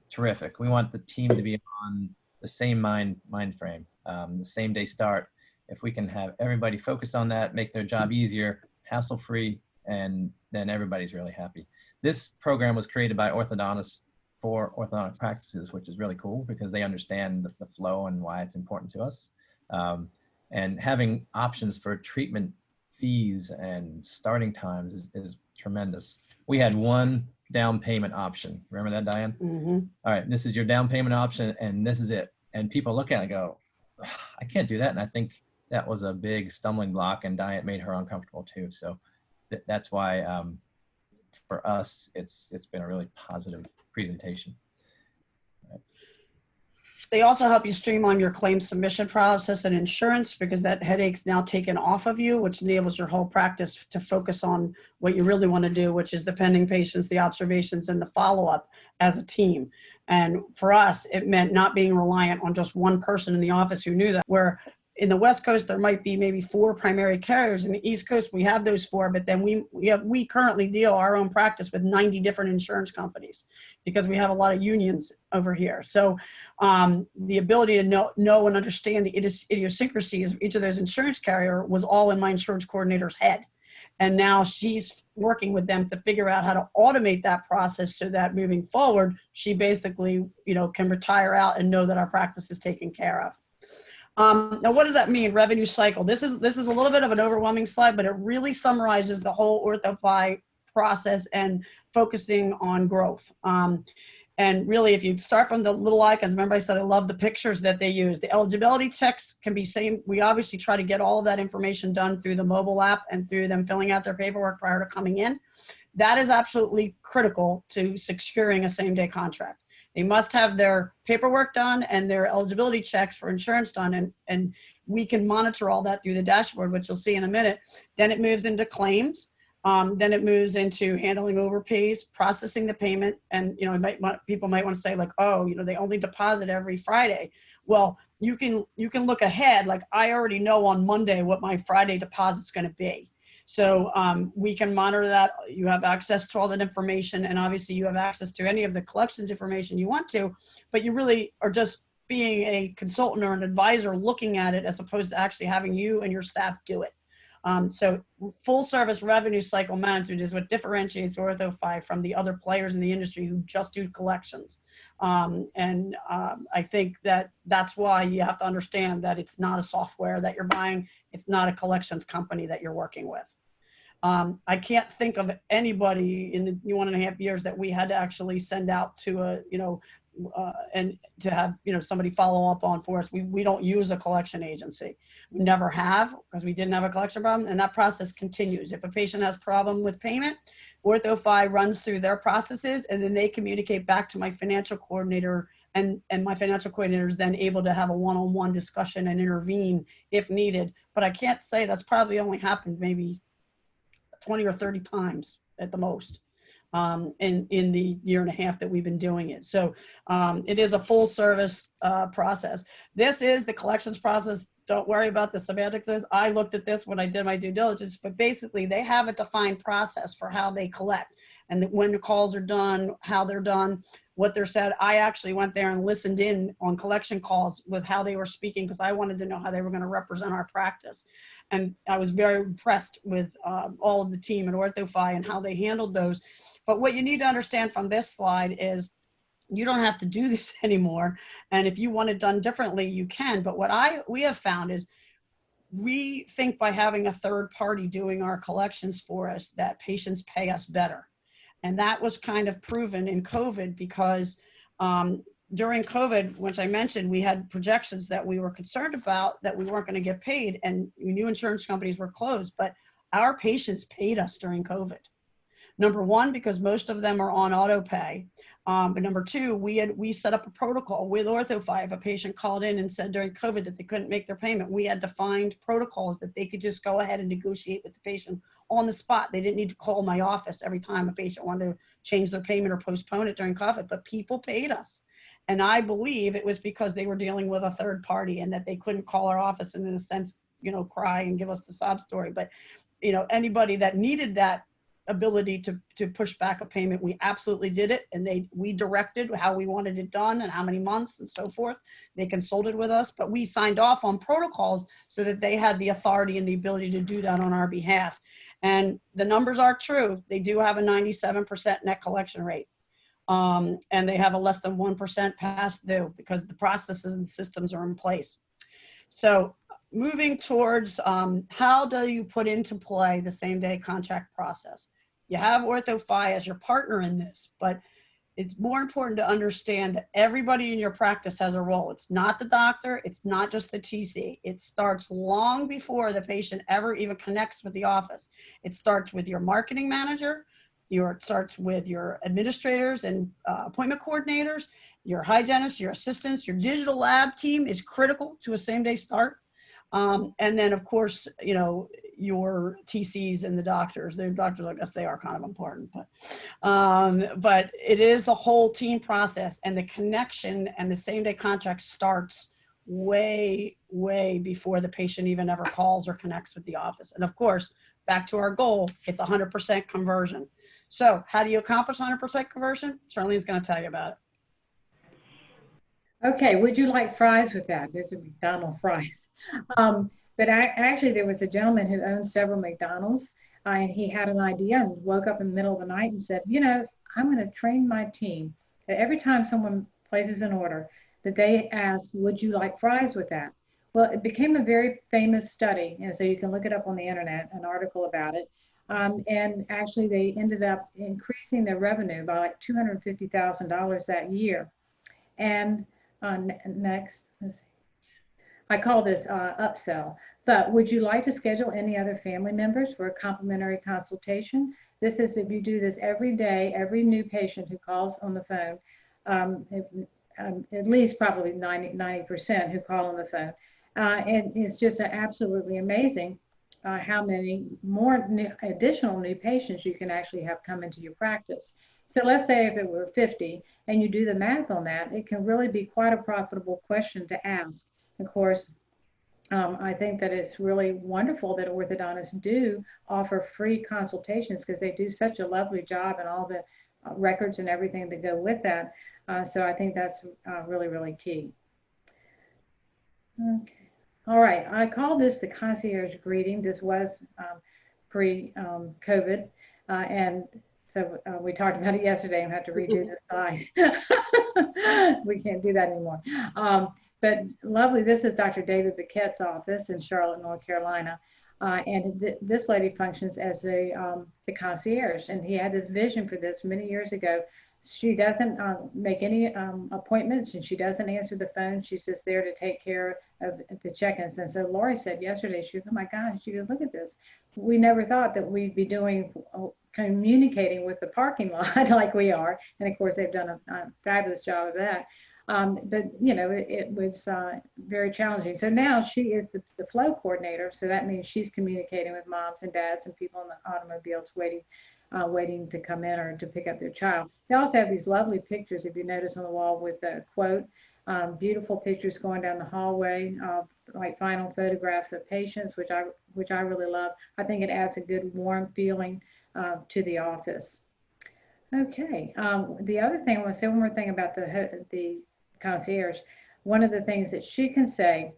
terrific. We want the team to be on the same mind frame, the same day start. If we can have everybody focused on that, make their job easier, hassle-free, and then everybody's really happy. This program was created by orthodontists for orthodontic practices, which is really cool because they understand the flow and why it's important to us. And having options for treatment fees and starting times is tremendous. We had one down payment option. Remember that, Diane? Mm-hmm. All right, this is your down payment option and this is it. And people look at it and go, I can't do that. And I think that was a big stumbling block, and Diane made her uncomfortable too. So that's why for us, it's been a really positive presentation. Right. They also help you streamline your claim submission process and insurance, because that headache's now taken off of you, which enables your whole practice to focus on what you really want to do, which is the pending patients, the observations, and the follow-up as a team. And for us, it meant not being reliant on just one person in the office who knew that, where in the West Coast, there might be maybe 4 primary carriers. In the East Coast, we have those 4, but then we currently deal our own practice with 90 different insurance companies because we have a lot of unions over here. So the ability to know and understand the idiosyncrasies of each of those insurance carrier was all in my insurance coordinator's head. And now she's working with them to figure out how to automate that process so that moving forward, she basically, can retire out and know that our practice is taken care of. Now, what does that mean, revenue cycle? This is a little bit of an overwhelming slide, but it really summarizes the whole OrthoFi process and focusing on growth. And really, if you start from the little icons, remember I said I love the pictures that they use. The eligibility text can be same. We obviously try to get all of that information done through the mobile app and through them filling out their paperwork prior to coming in. That is absolutely critical to securing a same-day contract. They must have their paperwork done and their eligibility checks for insurance done, and we can monitor all that through the dashboard, which you'll see in a minute. Then it moves into claims. Then it moves into handling overpays, processing the payment, and people might want to say like, oh, they only deposit every Friday. Well, you can look ahead. Like I already know on Monday what my Friday deposit's going to be. So we can monitor that. You have access to all that information, and obviously you have access to any of the collections information you want to, but you really are just being a consultant or an advisor looking at it as opposed to actually having you and your staff do it. So full service revenue cycle management is what differentiates OrthoFi from the other players in the industry who just do collections. I think that's why you have to understand that it's not a software that you're buying. It's not a collections company that you're working with. I can't think of anybody in the 1.5 years that we had to actually send out to and to have somebody follow up on for us. We don't use a collection agency. We never have, because we didn't have a collection problem, and that process continues. If a patient has a problem with payment, OrthoFi runs through their processes, and then they communicate back to my financial coordinator, and my financial coordinator is then able to have a one-on-one discussion and intervene if needed. But I can't say that's probably only happened maybe 20 or 30 times at the most. In the 1.5 years that we've been doing it. So it is a full service process. This is the collections process. Don't worry about the semantics. I looked at this when I did my due diligence, but basically they have a defined process for how they collect and when the calls are done, how they're done, what they're said. I actually went there and listened in on collection calls with how they were speaking because I wanted to know how they were going to represent our practice. And I was very impressed with all of the team at OrthoFi and how they handled those. But what you need to understand from this slide is you don't have to do this anymore. And if you want it done differently, you can. But what we have found is we think by having a third party doing our collections for us that patients pay us better. And that was kind of proven in COVID because during COVID, which I mentioned, we had projections that we were concerned about that we weren't going to get paid, and we knew insurance companies were closed, but our patients paid us during COVID. Number one, because most of them are on auto pay. But number two, we set up a protocol with OrthoFi. If a patient called in and said during COVID that they couldn't make their payment, we had defined protocols that they could just go ahead and negotiate with the patient on the spot. They didn't need to call my office every time a patient wanted to change their payment or postpone it during COVID, but people paid us. And I believe it was because they were dealing with a third party and that they couldn't call our office and in a sense, cry and give us the sob story. But, anybody that needed that ability to push back a payment, we absolutely did it, and we directed how we wanted it done and how many months and so forth. They consulted with us, but we signed off on protocols so that they had the authority and the ability to do that on our behalf. And the numbers are true. They do have a 97% net collection rate, and they have a less than 1% past due because the processes and systems are in place. So moving towards how do you put into play the same day contract process? You have OrthoFi as your partner in this, but it's more important to understand that everybody in your practice has a role. It's not the doctor. It's not just the TC. It starts long before the patient ever even connects with the office. It starts with your marketing manager. It starts with your administrators and appointment coordinators, your hygienists, your assistants. Your digital lab team is critical to a same-day start. And then, of course, your TCs and the doctors. The doctors, I guess they are kind of important, but it is the whole team process, and the connection and the same-day contract starts way, way before the patient even ever calls or connects with the office. And of course, back to our goal, it's 100% conversion. So how do you accomplish 100% conversion? Charlene's going to tell you about it. Okay, would you like fries with that? There's a McDonald's fries. But actually, there was a gentleman who owned several McDonald's, and he had an idea and woke up in the middle of the night and said, I'm going to train my team that every time someone places an order, that they ask, would you like fries with that? Well, it became a very famous study, and so you can look it up on the internet, an article about it. And actually, they ended up increasing their revenue by like $250,000 that year. And next, let's see. I call this upsell. But would you like to schedule any other family members for a complimentary consultation? This is if you do this every day, every new patient who calls on the phone, at least probably 90% who call on the phone. And it's just absolutely amazing how many more additional new patients you can actually have come into your practice. So let's say if it were 50 and you do the math on that, it can really be quite a profitable question to ask. Of course, I think that it's really wonderful that orthodontists do offer free consultations because they do such a lovely job and all the records and everything that go with that. So I think that's really, really key. Okay. All right. I call this the concierge greeting. This was pre-COVID. And so we talked about it yesterday and had to redo the slide. We can't do that anymore. But lovely, this is Dr. David Biquette's office in Charlotte, North Carolina. And this lady functions as the concierge. And he had this vision for this many years ago. She doesn't make any appointments, and she doesn't answer the phone. She's just there to take care of the check-ins. And so Lori said yesterday, she goes, oh my gosh, she goes, look at this. We never thought that we'd be communicating with the parking lot like we are. And of course, they've done a fabulous job of that. But, it was very challenging. So now she is the flow coordinator. So that means she's communicating with moms and dads and people in the automobiles waiting to come in or to pick up their child. They also have these lovely pictures, if you notice on the wall, with the quote, beautiful pictures going down the hallway, like final photographs of patients, which I really love. I think it adds a good warm feeling to the office. Okay, the other thing, I want to say one more thing about the concierge. One of the things that she can say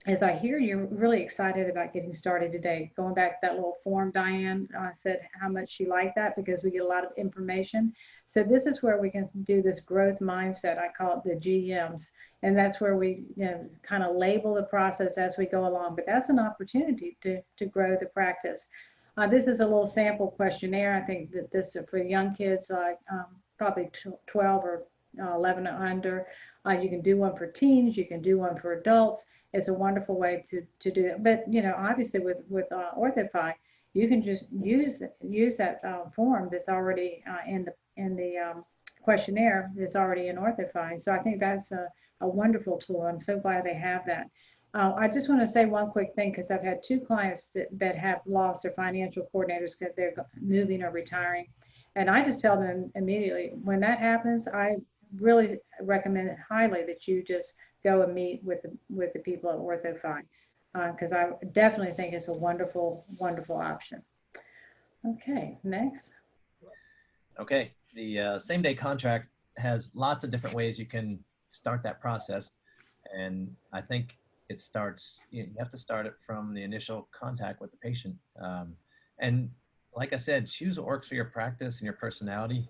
as I hear you're really excited about getting started today, going back to that little form Diane said how much she liked that because we get a lot of information. So this is where we can do this growth mindset. I call it the GMs. And that's where we kind of label the process as we go along. But that's an opportunity to grow the practice. This is a little sample questionnaire. I think that this is for young kids, probably 12 or 11 or under. You can do one for teens. You can do one for adults. It's a wonderful way to do it. But obviously with OrthoFi, you can just use that form that's already in the questionnaire that's already in OrthoFi. So I think that's a wonderful tool. I'm so glad they have that. I just want to say one quick thing because I've had 2 clients that have lost their financial coordinators because they're moving or retiring. And I just tell them immediately, when that happens, I really recommend highly that you just go and meet with the people at OrthoFi because I definitely think it's a wonderful, wonderful option. Okay, next. Okay, the same day contract has lots of different ways you can start that process. And I think it starts, you have to start it from the initial contact with the patient. And like I said, choose what works for your practice and your personality.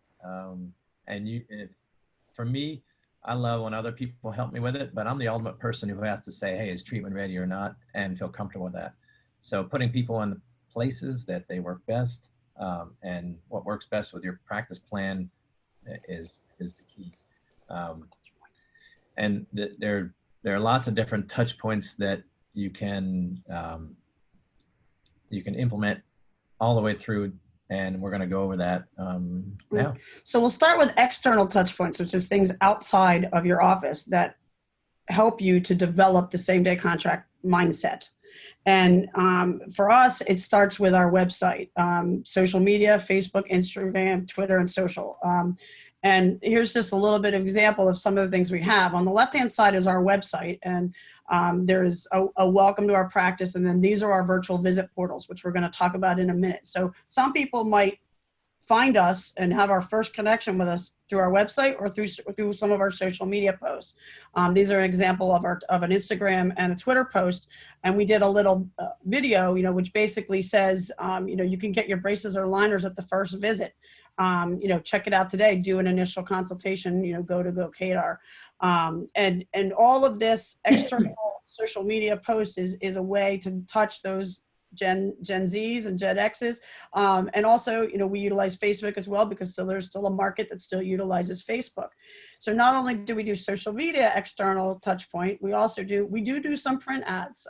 For me, I love when other people help me with it, but I'm the ultimate person who has to say, hey, is treatment ready or not, and feel comfortable with that. So putting people in the places that they work best and what works best with your practice plan is the key. And there are lots of different touch points that you can implement all the way through, and we're going to go over that now. So we'll start with external touch points, which is things outside of your office that help you to develop the same day contract mindset. And for us, it starts with our website, social media, Facebook, Instagram, Twitter, and social. And here's just a little bit of example of some of the things we have. On the left-hand side is our website, and there's a welcome to our practice, and then these are our virtual visit portals, which we're going to talk about in a minute. So some people might find us and have our first connection with us through our website or through some of our social media posts. These are an example of an Instagram and a Twitter post, and we did a little video, which basically says, you can get your braces or aligners at the first visit. Check it out today. Do an initial consultation. Go to GoCadar, and all of this external social media posts is a way to touch those Gen Zs and Gen Xs. And also, we utilize Facebook as well because there's still a market that still utilizes Facebook. So not only do we do social media external touch point, we also do some print ads.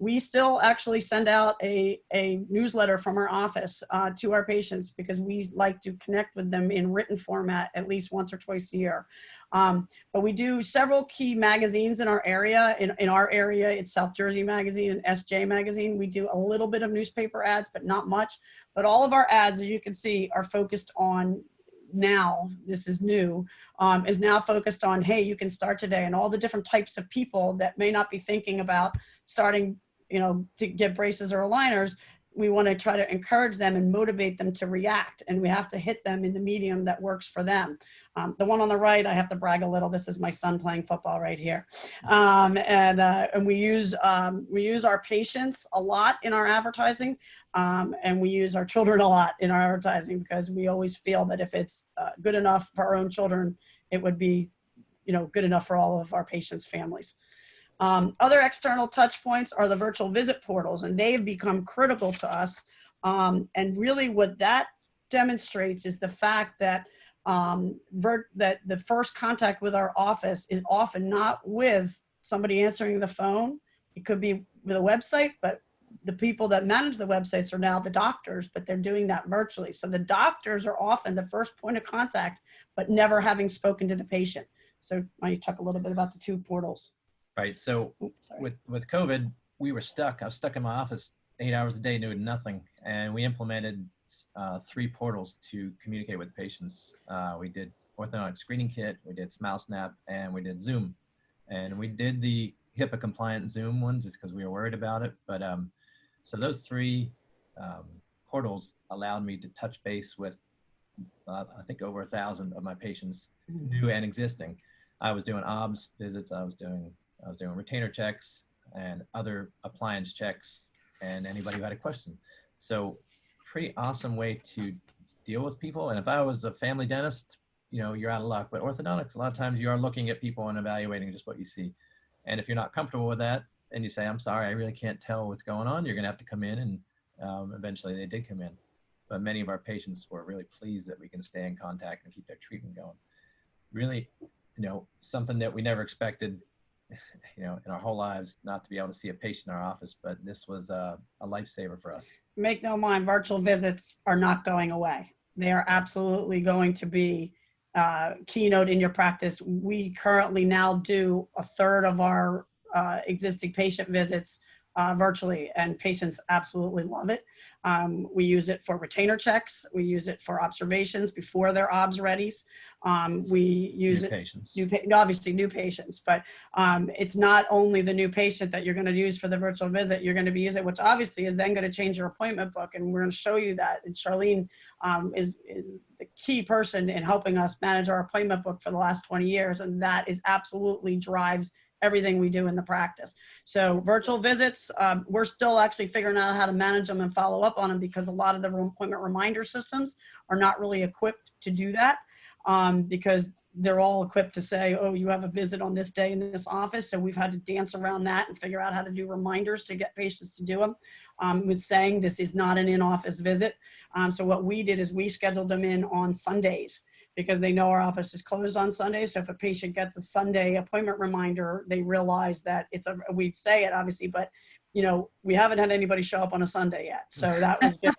We still actually send out a newsletter from our office to our patients because we like to connect with them in written format at least once or twice a year. But we do several key magazines in our area. In our area, it's South Jersey Magazine and SJ Magazine. We do a little bit of newspaper ads, but not much. But all of our ads, as you can see, are focused on now, this is new, is now focused on, hey, you can start today, and all the different types of people that may not be thinking about starting, to get braces or aligners. We want to try to encourage them and motivate them to react, and we have to hit them in the medium that works for them. The one on the right, I have to brag a little. This is my son playing football right here, and we use our patients a lot in our advertising, and we use our children a lot in our advertising because we always feel that if it's good enough for our own children, it would be, good enough for all of our patients' families. Other external touch points are the virtual visit portals, and they've become critical to us. And really what that demonstrates is the fact that that the first contact with our office is often not with somebody answering the phone. It could be with a website, but the people that manage the websites are now the doctors, but they're doing that virtually. So the doctors are often the first point of contact, but never having spoken to the patient. So why don't you talk a little bit about the 2 portals? Right. So with COVID, we were stuck. I was stuck in my office 8 hours a day doing nothing. And we implemented 3 portals to communicate with patients. We did orthodontic screening kit, we did SmileSnap, and we did Zoom. And we did the HIPAA compliant Zoom one just because we were worried about it. But so those 3 portals allowed me to touch base with, I think, over 1,000 of my patients, new and existing. I was doing OBS visits. I was doing retainer checks. and other appliance checks and anybody who had a question. So pretty awesome way to deal with people. And if I was a family dentist, you know, you're out of luck. But orthodontics, a lot of times you are looking at people and evaluating just what you see. And if you're not comfortable with that and you say, I'm sorry, I really can't tell what's going on, you're going to have to come in. And eventually they did come in. But many of our patients were really pleased that we can stay in contact and keep their treatment going. Really, you know, something that we never expected, you know, in our whole lives, not to be able to see a patient in our office, but this was a lifesaver for us. Make no mind, virtual visits are not going away. They are absolutely going to be keynote in your practice. We currently now do a third of our existing patient visits virtually, and patients absolutely love it. We use it for retainer checks. We use it for observations before their obs readies. We use obviously new patients, but it's not only the new patient that you're going to use for the virtual visit. You're going to be using it, which obviously is then going to change your appointment book, and we're going to show you that. And Charlene is the key person in helping us manage our appointment book for the last 20 years, and that is absolutely drives everything we do in the practice. So virtual visits, we're still actually figuring out how to manage them and follow up on them, because a lot of the appointment reminder systems are not really equipped to do that, because they're all equipped to say, oh, you have a visit on this day in this office. So we've had to dance around that and figure out how to do reminders to get patients to do them, with saying this is not an in-office visit. So what we did is we scheduled them in on Sundays, because they know our office is closed on Sunday. So if a patient gets a Sunday appointment reminder, they realize that we say it obviously, but you know, we haven't had anybody show up on a Sunday yet. So that was good.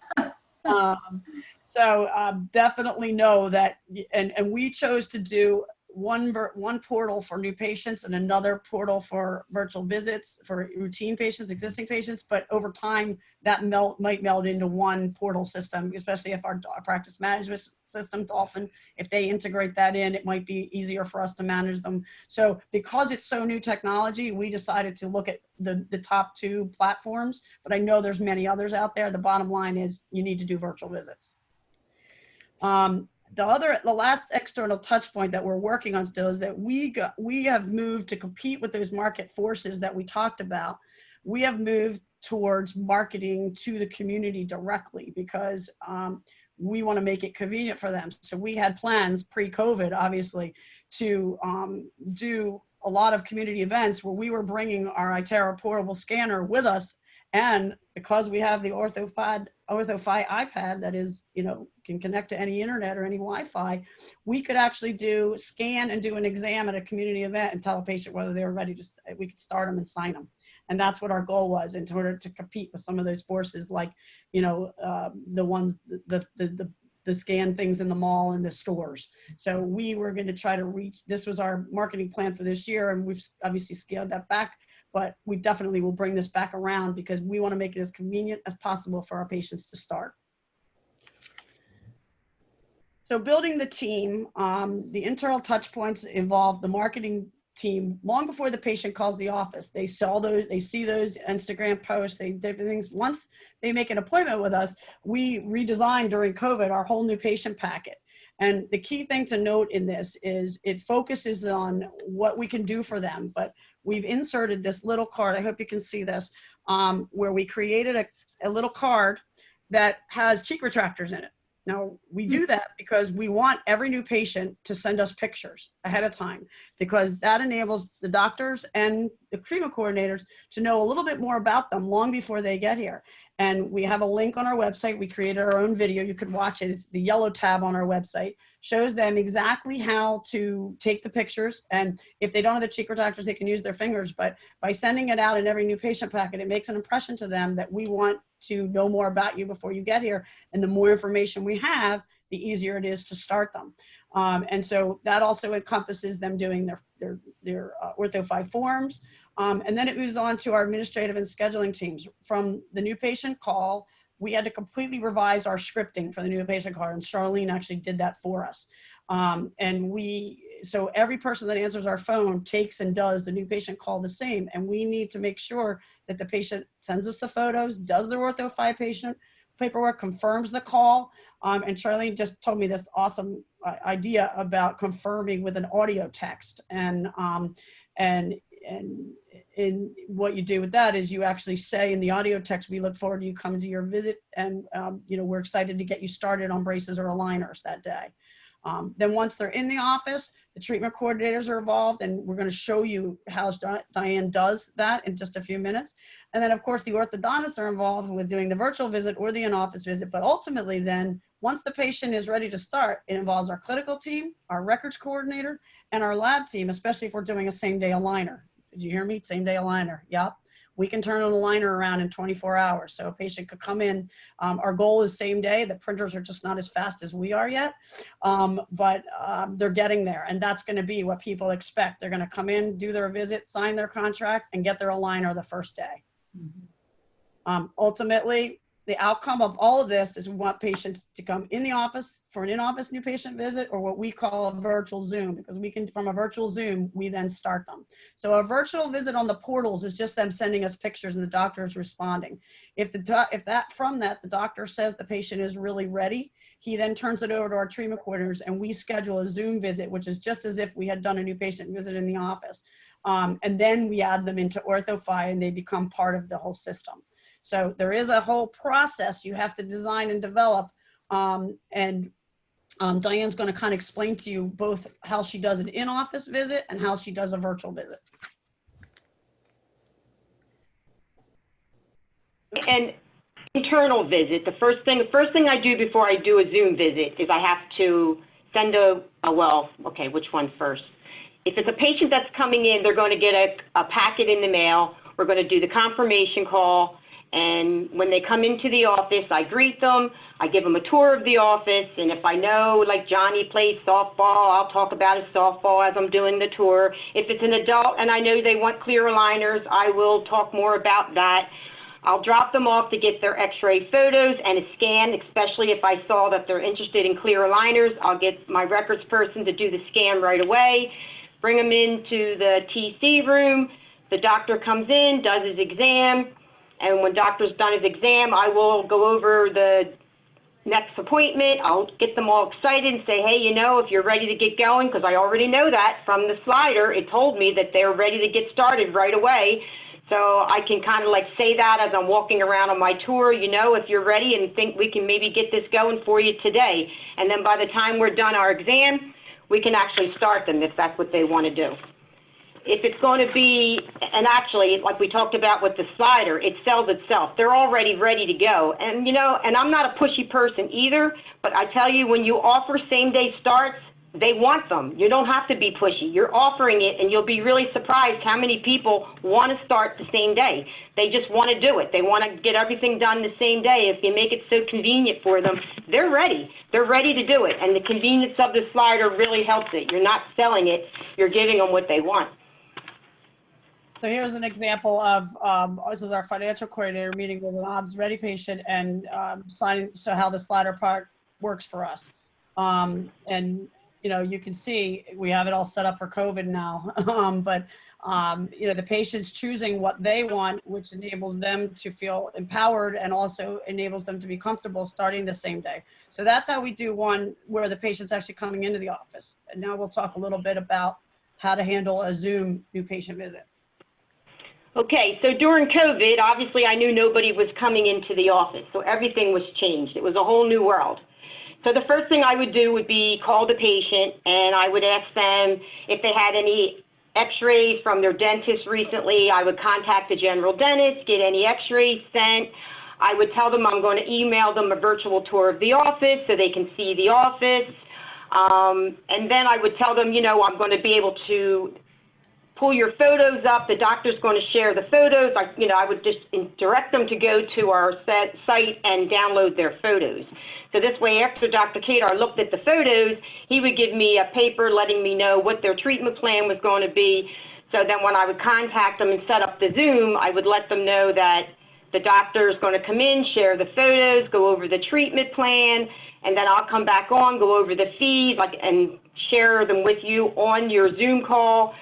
Definitely know that, and we chose to do one portal for new patients and another portal for virtual visits for routine patients, existing patients, but over time that might meld into one portal system, especially if our practice management system, Dolphin, if they integrate that in, it might be easier for us to manage them. So because it's so new technology, we decided to look at the top two platforms, but I know there's many others out there. The bottom line is you need to do virtual visits. The last external touch point that we're working on still is that we have moved to compete with those market forces that we talked about. We have moved towards marketing to the community directly, because we want to make it convenient for them. So we had plans pre-COVID, obviously, to do a lot of community events where we were bringing our iTero portable scanner with us. And because we have the OrthoFi iPad that is, you know, can connect to any internet or any Wi-Fi, we could actually scan and do an exam at a community event and tell a patient whether they were ready to, we could start them and sign them. And that's what our goal was, in order to compete with some of those forces, like, you know, the ones, the scan things in the mall and the stores. So we were going to try to reach, this was our marketing plan for this year, and we've obviously scaled that back, but we definitely will bring this back around, because we want to make it as convenient as possible for our patients to start. So building the team, the internal touch points involve the marketing team long before the patient calls the office. They see those Instagram posts, different things. Once they make an appointment with us, we redesigned during COVID our whole new patient packet. And the key thing to note in this is it focuses on what we can do for them, but we've inserted this little card, I hope you can see this, where we created a little card that has cheek retractors in it. Now, we do that because we want every new patient to send us pictures ahead of time, because that enables the doctors and the treatment coordinators to know a little bit more about them long before they get here. And we have a link on our website. We created our own video. You could watch it. It's the yellow tab on our website. Shows them exactly how to take the pictures. And if they don't have the cheek retractors, they can use their fingers. But by sending it out in every new patient packet, it makes an impression to them that we want to know more about you before you get here. And the more information we have, the easier it is to start them. And so that also encompasses them doing their OrthoFi forms. And then it moves on to our administrative and scheduling teams. From the new patient call, we had to completely revise our scripting for the new patient call, and Charlene actually did that for us. So every person that answers our phone takes and does the new patient call the same, and we need to make sure that the patient sends us the photos, does their OrthoFi patient paperwork, confirms the call, and Charlene just told me this awesome idea about confirming with an audio text. And in what you do with that is you actually say in the audio text, we look forward to you coming to your visit, and you know, we're excited to get you started on braces or aligners that day. Then once they're in the office, the treatment coordinators are involved, and we're going to show you how Diane does that in just a few minutes. And then of course the orthodontists are involved with doing the virtual visit or the in-office visit. But ultimately then, once the patient is ready to start, it involves our clinical team, our records coordinator, and our lab team, especially if we're doing a same-day aligner. Did you hear me? Same-day aligner. Yep. We can turn an aligner around in 24 hours. So a patient could come in. Our goal is same day. The printers are just not as fast as we are yet, but they're getting there. And that's going to be what people expect. They're going to come in, do their visit, sign their contract, and get their aligner the first day. Mm-hmm. Ultimately, the outcome of all of this is we want patients to come in the office for an in-office new patient visit, or what we call a virtual Zoom, because we can, from a virtual Zoom, we then start them. So a virtual visit on the portals is just them sending us pictures and the doctor is responding. If from that the doctor says the patient is really ready, he then turns it over to our treatment coordinators, and we schedule a Zoom visit, which is just as if we had done a new patient visit in the office. And then we add them into OrthoFi, and they become part of the whole system. So there is a whole process you have to design and develop. Diane's going to kind of explain to you both how she does an in-office visit and how she does a virtual visit. And internal visit, the first thing I do before I do a Zoom visit is I have to send which one first? If it's a patient that's coming in, they're going to get a packet in the mail. We're going to do the confirmation call. And when they come into the office, I greet them, I give them a tour of the office, and if I know, like Johnny plays softball, I'll talk about his softball as I'm doing the tour. If it's an adult and I know they want clear aligners, I will talk more about that. I'll drop them off to get their x-ray photos and a scan, especially if I saw that they're interested in clear aligners. I'll get my records person to do the scan right away, bring them into the TC room. The doctor comes in, does his exam. And when doctor's done his exam, I will go over the next appointment. I'll get them all excited and say, hey, you know, if you're ready to get going, because I already know that from the slider, it told me that they're ready to get started right away. So I can kind of like say that as I'm walking around on my tour, you know, if you're ready and think we can maybe get this going for you today. And then by the time we're done our exam, we can actually start them if that's what they want to do. If it's going to be, and actually, like we talked about with the slider, it sells itself. They're already ready to go. And, you know, and I'm not a pushy person either, but I tell you, when you offer same-day starts, they want them. You don't have to be pushy. You're offering it, and you'll be really surprised how many people want to start the same day. They just want to do it. They want to get everything done the same day. If you make it so convenient for them, they're ready. They're ready to do it, and the convenience of the slider really helps it. You're not selling it. You're giving them what they want. So here's an example of, this is our financial coordinator meeting with an OBS ready patient and signing, so how the slider part works for us. And, you know, you can see we have it all set up for COVID now, you know, the patient's choosing what they want, which enables them to feel empowered and also enables them to be comfortable starting the same day. So that's how we do one where the patient's actually coming into the office. And now we'll talk a little bit about how to handle a Zoom new patient visit. Okay, so during COVID, obviously I knew nobody was coming into the office, so everything was changed. It was a whole new world. So the first thing I would do would be call the patient, and I would ask them if they had any x-rays from their dentist recently. I would contact the general dentist, get any x-rays sent. I would tell them I'm going to email them a virtual tour of the office so they can see the office. And then I would tell them, you know, I'm going to be able to pull your photos up. The doctor's going to share the photos. I would just direct them to go to our site and download their photos. So this way, after Dr. Kadar looked at the photos, he would give me a paper letting me know what their treatment plan was going to be. So then when I would contact them and set up the Zoom, I would let them know that the doctor is going to come in, share the photos, go over the treatment plan, and then I'll come back on, go over the fees, and share them with you on your Zoom call.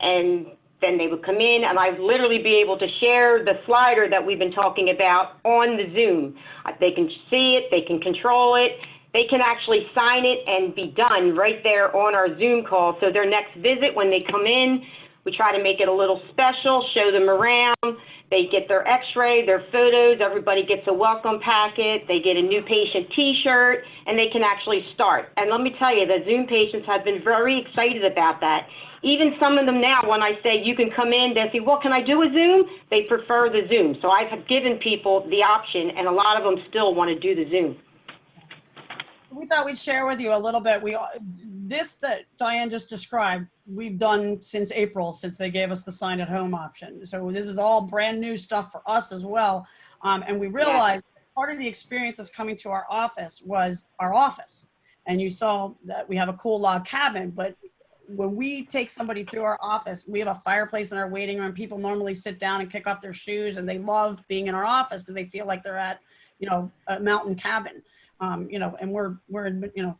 And then they would come in, and I'd literally be able to share the slider that we've been talking about on the Zoom. They can see it, they can control it, they can actually sign it and be done right there on our Zoom call. So their next visit, when they come in, We try to make it a little special, show them around. They get their x-ray, their photos, everybody gets a welcome packet, they get a new patient t-shirt, and they can actually start. And let me tell you, the Zoom patients have been very excited about that. Even some of them now, when I say you can come in, they say, well, can I do a Zoom? They prefer the Zoom. So I've given people the option, and a lot of them still want to do the Zoom. We thought we'd share with you a little bit. This that Diane just described, we've done since April, since they gave us the sign at home option. So this is all brand new stuff for us as well. And we realized part of the experience of coming to our office was our office. And you saw that we have a cool log cabin, but when we take somebody through our office, we have a fireplace in our waiting room. People normally sit down and kick off their shoes, and they love being in our office because they feel like they're at, you know, a mountain cabin. You know, and we're in, you know,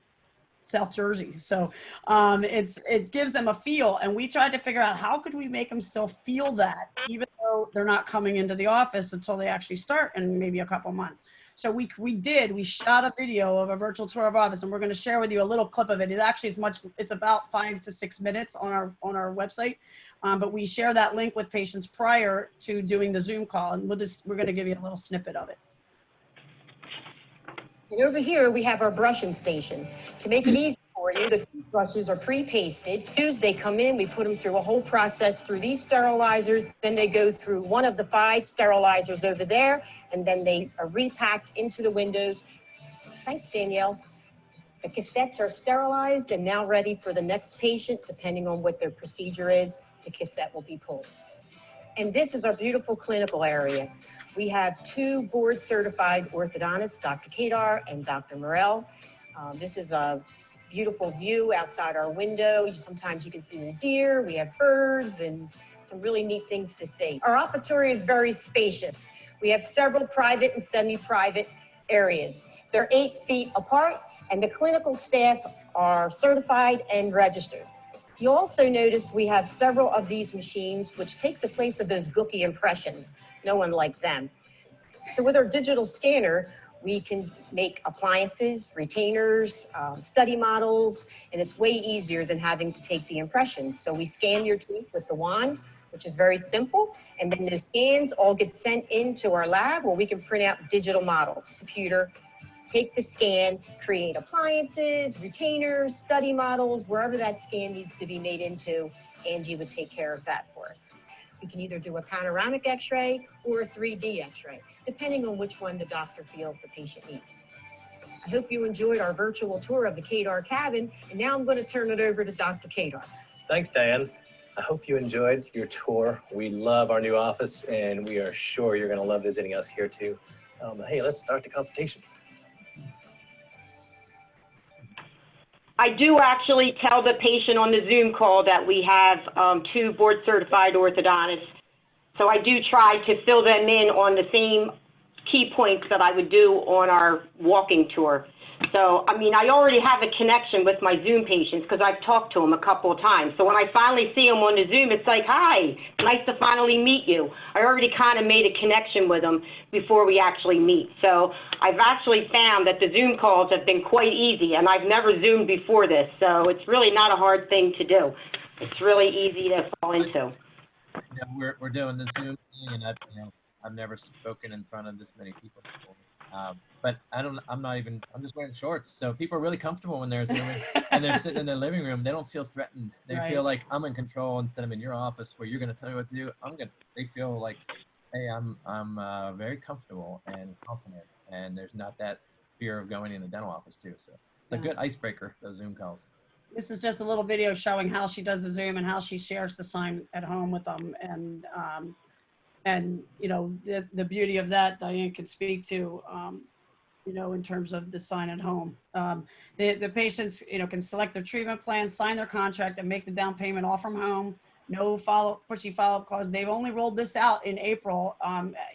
South Jersey. So it gives them a feel, and we tried to figure out how could we make them still feel that, even though they're not coming into the office until they actually start in maybe a couple months. So we shot a video of a virtual tour of office, and we're going to share with you a little clip of it. It actually is it's about 5 to 6 minutes on our website, but we share that link with patients prior to doing the Zoom call, and we're going to give you a little snippet of it. And over here, we have our brushing station. To make it easy for you, the toothbrushes are pre-pasted. They come in, we put them through a whole process through these sterilizers. Then they go through one of the 5 sterilizers over there, and then they are repacked into the windows. Thanks, Danielle. The cassettes are sterilized and now ready for the next patient. Depending on what their procedure is, the cassette will be pulled. And this is our beautiful clinical area. We have 2 board-certified orthodontists, Dr. Kadar and Dr. Morel. This is a beautiful view outside our window. Sometimes you can see the deer, we have birds, and some really neat things to see. Our operatory is very spacious. We have several private and semi-private areas. They're 8 feet apart, and the clinical staff are certified and registered. You also notice we have several of these machines which take the place of those Gookie impressions. No one liked them. So with our digital scanner, we can make appliances, retainers, study models, and it's way easier than having to take the impressions. So we scan your teeth with the wand, which is very simple, and then those scans all get sent into our lab where we can print out digital models. Computer, take the scan, create appliances, retainers, study models, wherever that scan needs to be made into, Angie would take care of that for us. We can either do a panoramic x-ray or a 3D x-ray, depending on which one the doctor feels the patient needs. I hope you enjoyed our virtual tour of the Kadar cabin, and now I'm going to turn it over to Dr. Kadar. Thanks, Diane. I hope you enjoyed your tour. We love our new office, and we are sure you're going to love visiting us here too. Hey, let's start the consultation. I do actually tell the patient on the Zoom call that we have 2 board-certified orthodontists. So I do try to fill them in on the same key points that I would do on our walking tour. So, I mean, I already have a connection with my Zoom patients because I've talked to them a couple of times. So when I finally see them on the Zoom, it's like, hi, nice to finally meet you. I already kind of made a connection with them before we actually meet. So I've actually found that the Zoom calls have been quite easy, and I've never Zoomed before this. So it's really not a hard thing to do. It's really easy to fall into. Yeah, we're doing the Zoom thing, and I've never spoken in front of this many people before. But I'm just wearing shorts. So people are really comfortable when they're Zooming and they're sitting in their living room. They don't feel threatened. They feel like I'm in control instead of in your office where you're going to tell me what to do. They feel like, hey, I'm very comfortable and confident, and there's not that fear of going in a dental office too. So it's a good icebreaker, those Zoom calls. This is just a little video showing how she does the Zoom and how she shares the sign at home with them. And you know, the beauty of that, Diane can speak to, you know, in terms of the sign at home. The patients, you know, can select their treatment plan, sign their contract, and make the down payment all from home. No pushy follow-up calls. They've only rolled this out in April,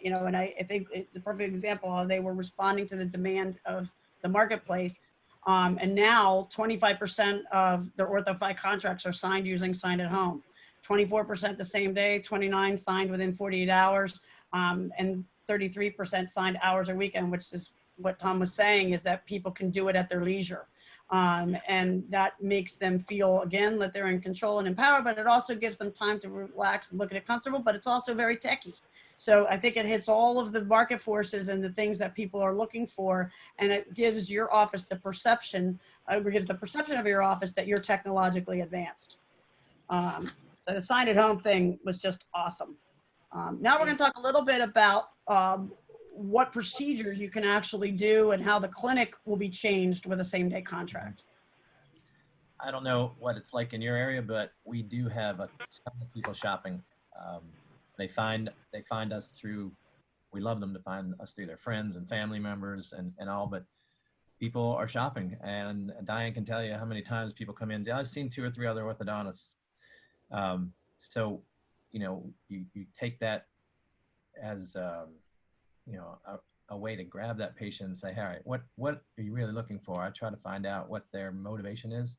you know, and I think it's a perfect example of they were responding to the demand of the marketplace. And now 25% of their OrthoFi contracts are signed using sign at home. 24% the same day, 29 signed within 48 hours, and 33% signed hours a weekend, which is what Tom was saying, is that people can do it at their leisure. And that makes them feel, again, that they're in control and empowered, but it also gives them time to relax and look at it comfortable, but it's also very techy. So I think it hits all of the market forces and the things that people are looking for, and it gives your office the perception, gives the perception of your office that you're technologically advanced. So the sign at home thing was just awesome. Now we're going to talk a little bit about what procedures you can actually do and how the clinic will be changed with a same-day contract. I don't know what it's like in your area, but we do have a ton of people shopping. They find us through, we love them to find us through their friends and family members and all, but people are shopping. And Diane can tell you how many times people come in. I've seen 2 or 3 other orthodontists. So, you know, you take that as, you know, a way to grab that patient and say, all right, what are you really looking for? I try to find out what their motivation is.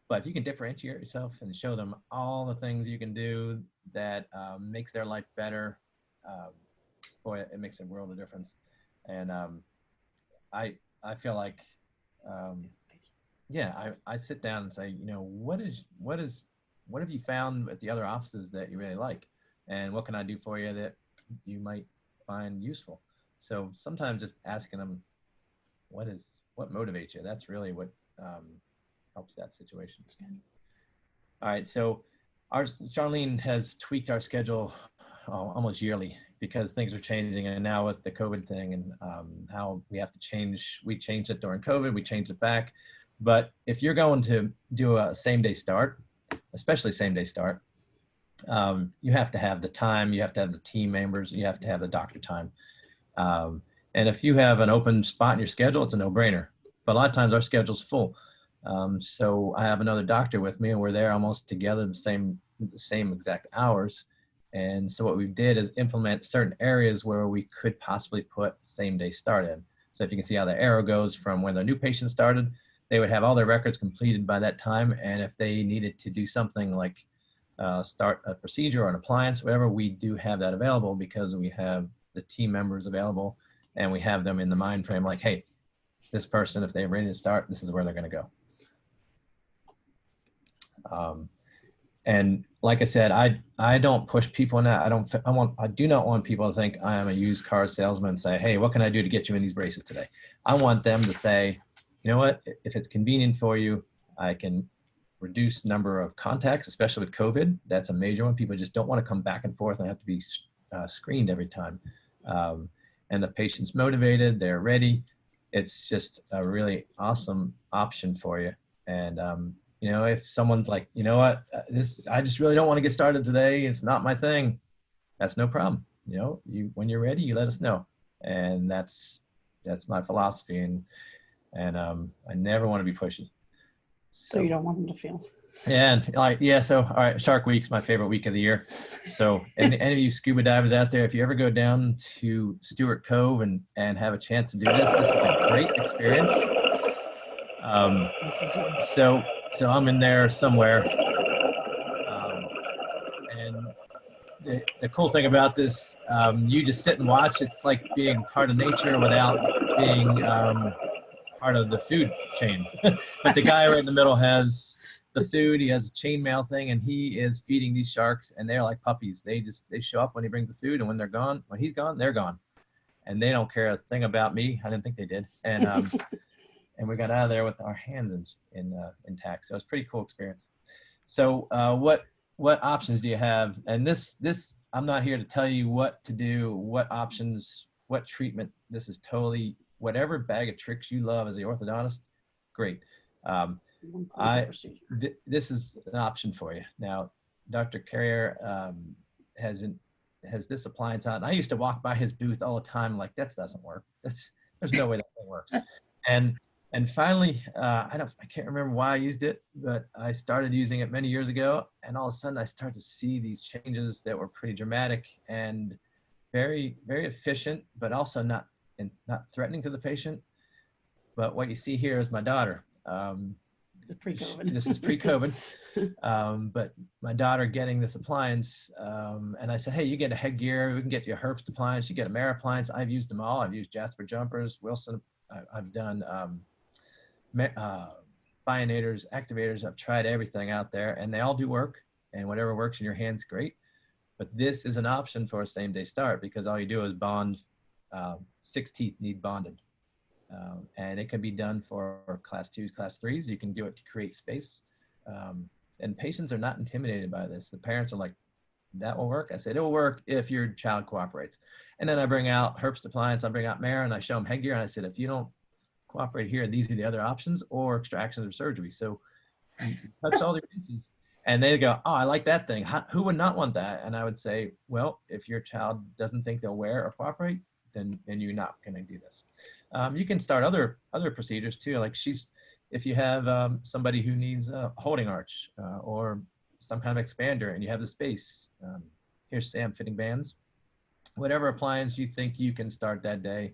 But if you can differentiate yourself and show them all the things you can do that makes their life better, boy, it makes a world of difference. And I feel like, yeah, I sit down and say, you know, what have you found at the other offices that you really like? And what can I do for you that you might find useful? So sometimes just asking them, what motivates you? That's really what helps that situation. All right, so Charlene has tweaked our schedule almost yearly because things are changing, and now with the COVID thing and how we have to change, we changed it during COVID, we changed it back. But if you're going to do a same-day start, especially same-day start, you have to have the time, you have to have the team members, you have to have the doctor time. And if you have an open spot in your schedule, it's a no-brainer. But a lot of times our schedule's full. So I have another doctor with me, and we're there almost together the same exact hours. And so what we did is implement certain areas where we could possibly put same-day start in. So if you can see how the arrow goes from when the new patient started, they would have all their records completed by that time. And if they needed to do something like start a procedure or an appliance, whatever, we do have that available because we have the team members available and we have them in the mind frame like, hey, this person, if they're ready to start, this is where they're going to go. And like I said, I don't push people in that. I do not want people to think I am a used car salesman and say, hey, what can I do to get you in these braces today? I want them to say, you know what, if it's convenient for you, I can reduce number of contacts, especially with COVID. That's a major one. People just don't want to come back and forth and have to be screened every time. And the patient's motivated, they're ready. It's just a really awesome option for you. And, you know, if someone's like, you know what, I just really don't want to get started today, it's not my thing, that's no problem. You know, when you're ready, you let us know. And that's my philosophy. And I never want to be pushy. So you don't want them to feel. Yeah, and like, yeah, so all right, Shark Week's my favorite week of the year. So any of you scuba divers out there, if you ever go down to Stewart Cove and have a chance to do this is a great experience. So I'm in there somewhere. And the cool thing about this, you just sit and watch. It's like being part of nature without being part of the food chain. But the guy right in the middle has the food, he has a chainmail thing, and he is feeding these sharks, and they're like puppies. They show up when he brings the food, and when they're gone, when he's gone, they're gone. And they don't care a thing about me. I didn't think they did. And and we got out of there with our hands intact. So it's a pretty cool experience. So what options do you have? And this I'm not here to tell you what to do, what options, what treatment. This is totally whatever bag of tricks you love as the orthodontist. Great. This is an option for you. Now, Dr. Carrier has this appliance on. I used to walk by his booth all the time, like, that doesn't work. There's no way that thing works. And finally, I can't remember why I used it, but I started using it many years ago, and all of a sudden I started to see these changes that were pretty dramatic and very, very efficient, but also not threatening to the patient. But what you see here is my daughter. Pre-COVID. This is pre-COVID. But my daughter getting this appliance, and I said, hey, you get a headgear, we can get you a Herbst appliance, you get a Mare appliance. I've used them all. I've used Jasper jumpers, Wilson. I've done bionators, activators. I've tried everything out there, and they all do work, and whatever works in your hand's great. But this is an option for a same-day start, because all you do is bond. 6 teeth need bonded. And it can be done for class 2s, class 3s. You can do it to create space. And patients are not intimidated by this. The parents are like, that will work. I said, it will work if your child cooperates. And then I bring out Herbst appliance, I bring out Mara, and I show them headgear. And I said, if you don't cooperate here, these are the other options, or extractions or surgery. So you touch all the bases. And they go, oh, I like that thing. Who would not want that? And I would say, well, if your child doesn't think they'll wear or cooperate, then you're not going to do this. You can start other procedures too. Like if you have somebody who needs a holding arch or some kind of expander, and you have the space, here's Sam fitting bands. Whatever appliance you think you can start that day,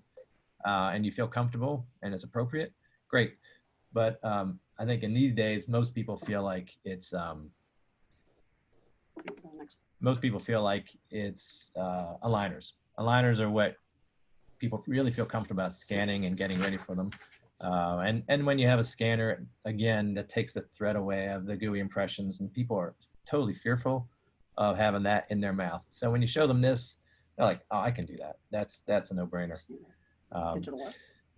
and you feel comfortable and it's appropriate, great. But I think in these days, most people feel like it's aligners. Aligners are what people really feel comfortable about scanning and getting ready for them. And when you have a scanner, again, that takes the threat away of the gooey impressions, and people are totally fearful of having that in their mouth. So when you show them this, they're like, oh, I can do that. That's a no-brainer.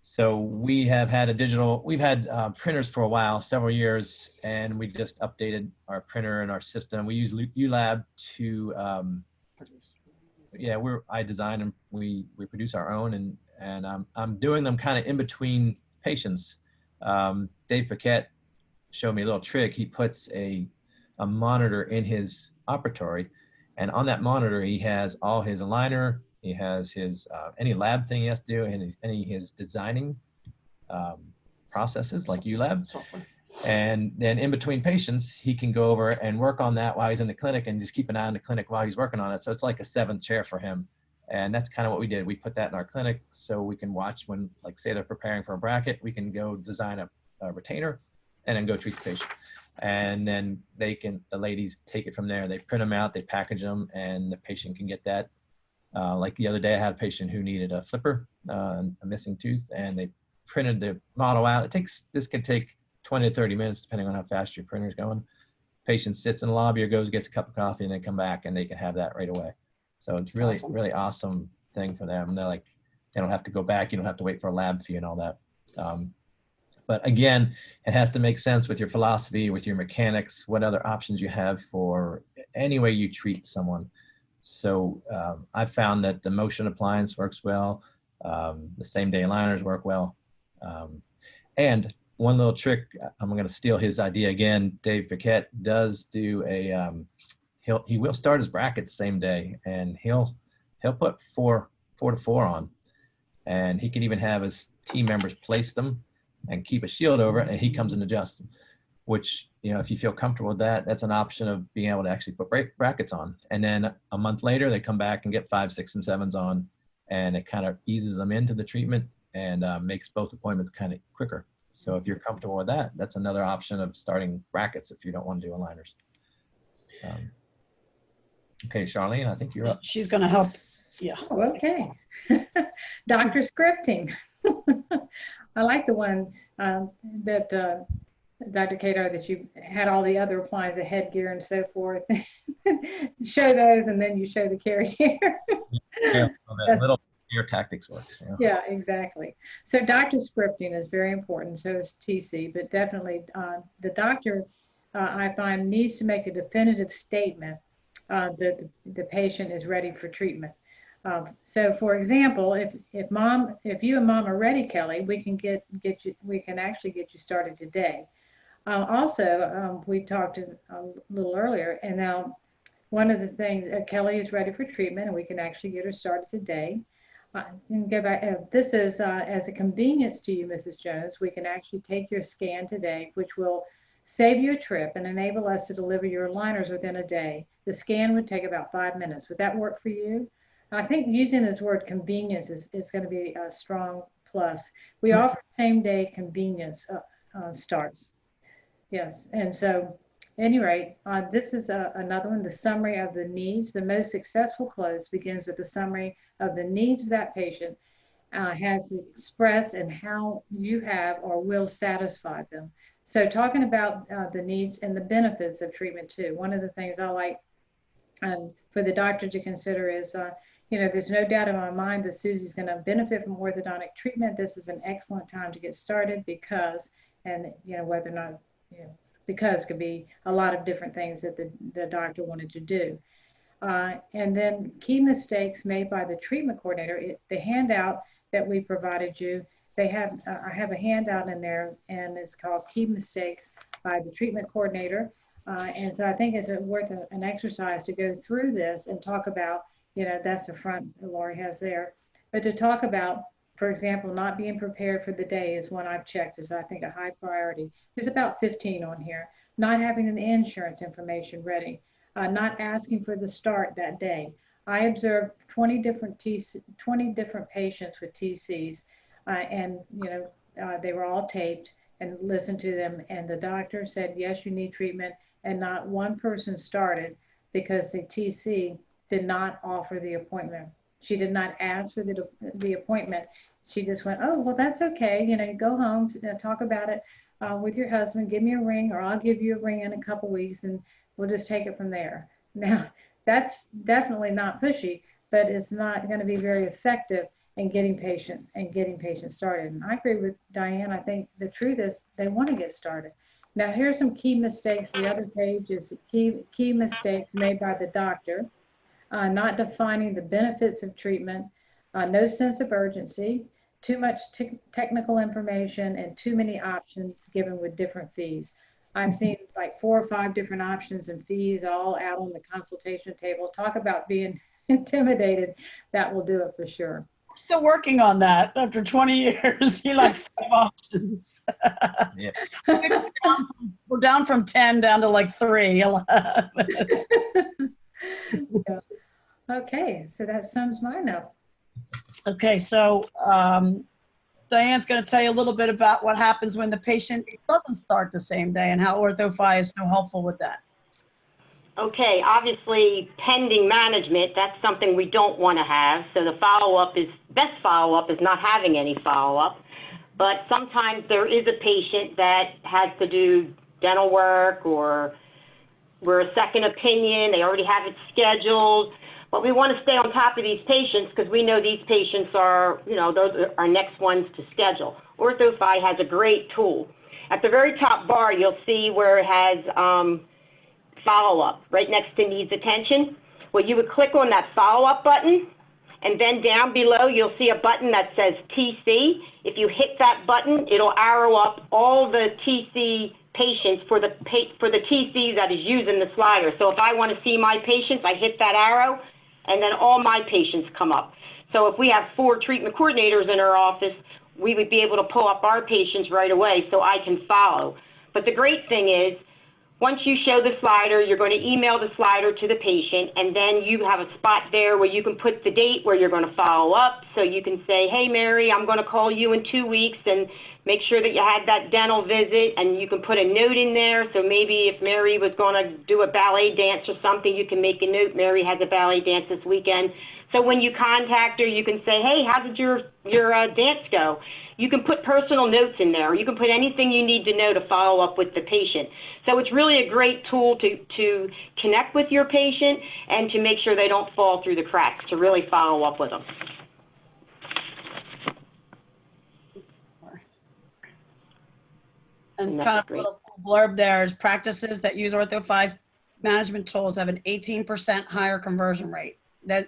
So we have had we've had printers for a while, several years, and we just updated our printer and our system. We use ULab to, I design and we produce our own, and I'm doing them kind of in between patients. Dave Paquette showed me a little trick. He puts a monitor in his operatory, and on that monitor he has all his aligner, he has his any lab thing he has to do, and any his designing processes like ULab software. And then in between patients, he can go over and work on that while he's in the clinic, and just keep an eye on the clinic while he's working on it. So it's like a 7th chair for him. And that's kind of what we did. We put that in our clinic so we can watch when, like, say they're preparing for a bracket, we can go design a retainer and then go treat the patient. And then the ladies take it from there. They print them out, they package them, and the patient can get that. Like the other day, I had a patient who needed a flipper, a missing tooth, and they printed the model out. This can take 20 to 30 minutes, depending on how fast your printer's going. Patient sits in the lobby or gets a cup of coffee, and they come back and they can have that right away. So it's really, really awesome thing for them. They're like, they don't have to go back. You don't have to wait for a lab fee and all that. But again, it has to make sense with your philosophy, with your mechanics, what other options you have for any way you treat someone. So I've found that the motion appliance works well. The same-day aligners work well. And one little trick, I'm going to steal his idea again. Dave Paquette does do he will start his brackets the same day, and he'll put 4 to 4 on, and he can even have his team members place them and keep a shield over it, and he comes and adjusts them, which, if you feel comfortable with that, that's an option of being able to actually put brackets on. And then a month later, they come back and get 5, 6, and 7s on, and it kind of eases them into the treatment and makes both appointments kind of quicker. So if you're comfortable with that, that's another option of starting brackets if you don't want to do aligners. Okay, Charlene, I think you're up. She's going to help. Yeah. Oh, okay. Doctor scripting. I like the one that Dr. Kadar, that you had all the other appliances, the headgear and so forth. Show those, and then you show the carrier. Yeah, well, that little ear tactics works. Yeah, exactly. So doctor scripting is very important. So is TC, but definitely the doctor, I find, needs to make a definitive statement that the patient is ready for treatment. So, for example, if you and Mom are ready, Kelly, we can actually get you started today. Also, we talked a little earlier, and now one of the things, Kelly is ready for treatment, and we can actually get her started today. And go back. This is as a convenience to you, Mrs. Jones. We can actually take your scan today, which will save you a trip and enable us to deliver your aligners within a day. The scan would take about 5 minutes. Would that work for you? I think using this word convenience is going to be a strong plus. We offer same-day convenience starts. Yes, and so at any rate, this is another one, the summary of the needs. The most successful close begins with the summary of the needs of that patient has expressed and how you have or will satisfy them. So talking about the needs and the benefits of treatment too. One of the things I like for the doctor to consider is, there's no doubt in my mind that Susie's going to benefit from orthodontic treatment. This is an excellent time to get started because, and whether or not, because could be a lot of different things that the doctor wanted to do. And then key mistakes made by the treatment coordinator. The handout that we provided you, I have a handout in there, and it's called Key Mistakes by the Treatment Coordinator. And so I think it's worth an exercise to go through this and talk about, that's the front Lori has there, but to talk about, for example, not being prepared for the day is one I've checked as I think a high priority. There's about 15 on here. Not having the insurance information ready, not asking for the start that day. I observed 20 different patients with TCs, and they were all taped and listened to them. And the doctor said, yes, you need treatment. And not one person started because the TC did not offer the appointment. She did not ask for the appointment. She just went, oh, well, that's okay. You go home, talk about it with your husband, give me a ring, or I'll give you a ring in a couple weeks, and we'll just take it from there. Now, that's definitely not pushy, but it's not going to be very effective in getting patients started. And I agree with Diane. I think the truth is they want to get started. Now, here's some key mistakes. The other page is key mistakes made by the doctor. Not defining the benefits of treatment, no sense of urgency, too much technical information, and too many options given with different fees. I've seen like 4 or 5 different options and fees all out on the consultation table. Talk about being intimidated. That will do it for sure. Still working on that after 20 years. He likes 5 options. Yeah. We're down from 10 down to like 3. Yeah. Okay, so that sums mine up. Okay, so Diane's going to tell you a little bit about what happens when the patient doesn't start the same day and how OrthoFi is so helpful with that. Okay, obviously pending management, that's something we don't want to have. So the best follow-up is not having any follow-up. But sometimes there is a patient that has to do dental work or we're a second opinion, they already have it scheduled. But we want to stay on top of these patients because we know these patients are, those are our next ones to schedule. OrthoFi has a great tool. At the very top bar, you'll see where it has follow-up right next to needs attention. Well, you would click on that follow-up button, and then down below, you'll see a button that says TC. If you hit that button, it'll arrow up all the TC patients for the TC that is using the slider. So if I want to see my patients, I hit that arrow, and then all my patients come up. So if we have 4 treatment coordinators in our office, we would be able to pull up our patients right away so I can follow. But the great thing is, once you show the slider, you're going to email the slider to the patient, and then you have a spot there where you can put the date where you're going to follow up. So you can say, hey, Mary, I'm going to call you in 2 weeks and make sure that you had that dental visit, and you can put a note in there. So maybe if Mary was going to do a ballet dance or something, you can make a note, Mary has a ballet dance this weekend. So when you contact her, you can say, hey, how did your dance go? You can put personal notes in there, or you can put anything you need to know to follow up with the patient. So it's really a great tool to connect with your patient and to make sure they don't fall through the cracks, to really follow up with them. And kind of a little blurb there is practices that use OrthoFi's management tools have an 18% higher conversion rate.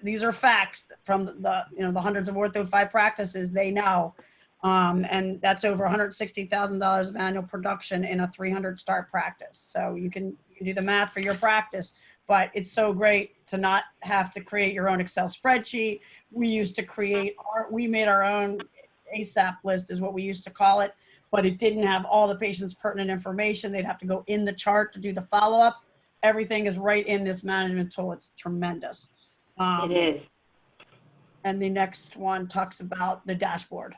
These are facts from the hundreds of OrthoFi practices they know. And that's over $160,000 of annual production in a 300 start practice. So you can do the math for your practice, but it's so great to not have to create your own Excel spreadsheet. We used to we made our own ASAP list is what we used to call it, but it didn't have all the patient's pertinent information. They'd have to go in the chart to do the follow-up. Everything is right in this management tool. It's tremendous. It is. And the next one talks about the dashboard.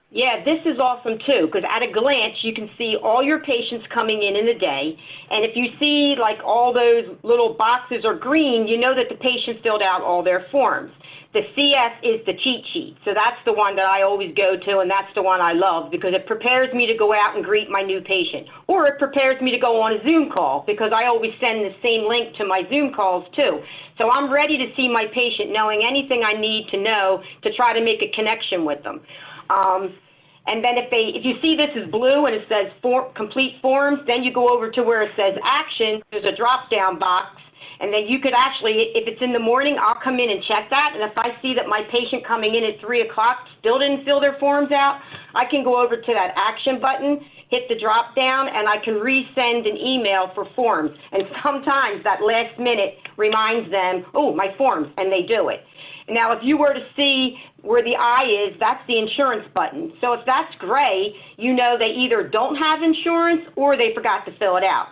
Yeah, this is awesome too, because at a glance you can see all your patients coming in the day, and if you see like all those little boxes are green, you know that the patient filled out all their forms. The CS is the cheat sheet, so that's the one that I always go to, and that's the one I love because it prepares me to go out and greet my new patient, or it prepares me to go on a Zoom call because I always send the same link to my Zoom calls too. So I'm ready to see my patient, knowing anything I need to know to try to make a connection with them. And then if you see this is blue and it says complete forms, then you go over to where it says action. There's a drop-down box, and then you could actually, if it's in the morning, I'll come in and check that. And if I see that my patient coming in at 3 o'clock still didn't fill their forms out, I can go over to that action button, hit the drop-down, and I can resend an email for forms. And sometimes that last minute reminds them, oh, my forms, and they do it. Now, if you were to see where the I is, that's the insurance button. So if that's gray, you know they either don't have insurance or they forgot to fill it out.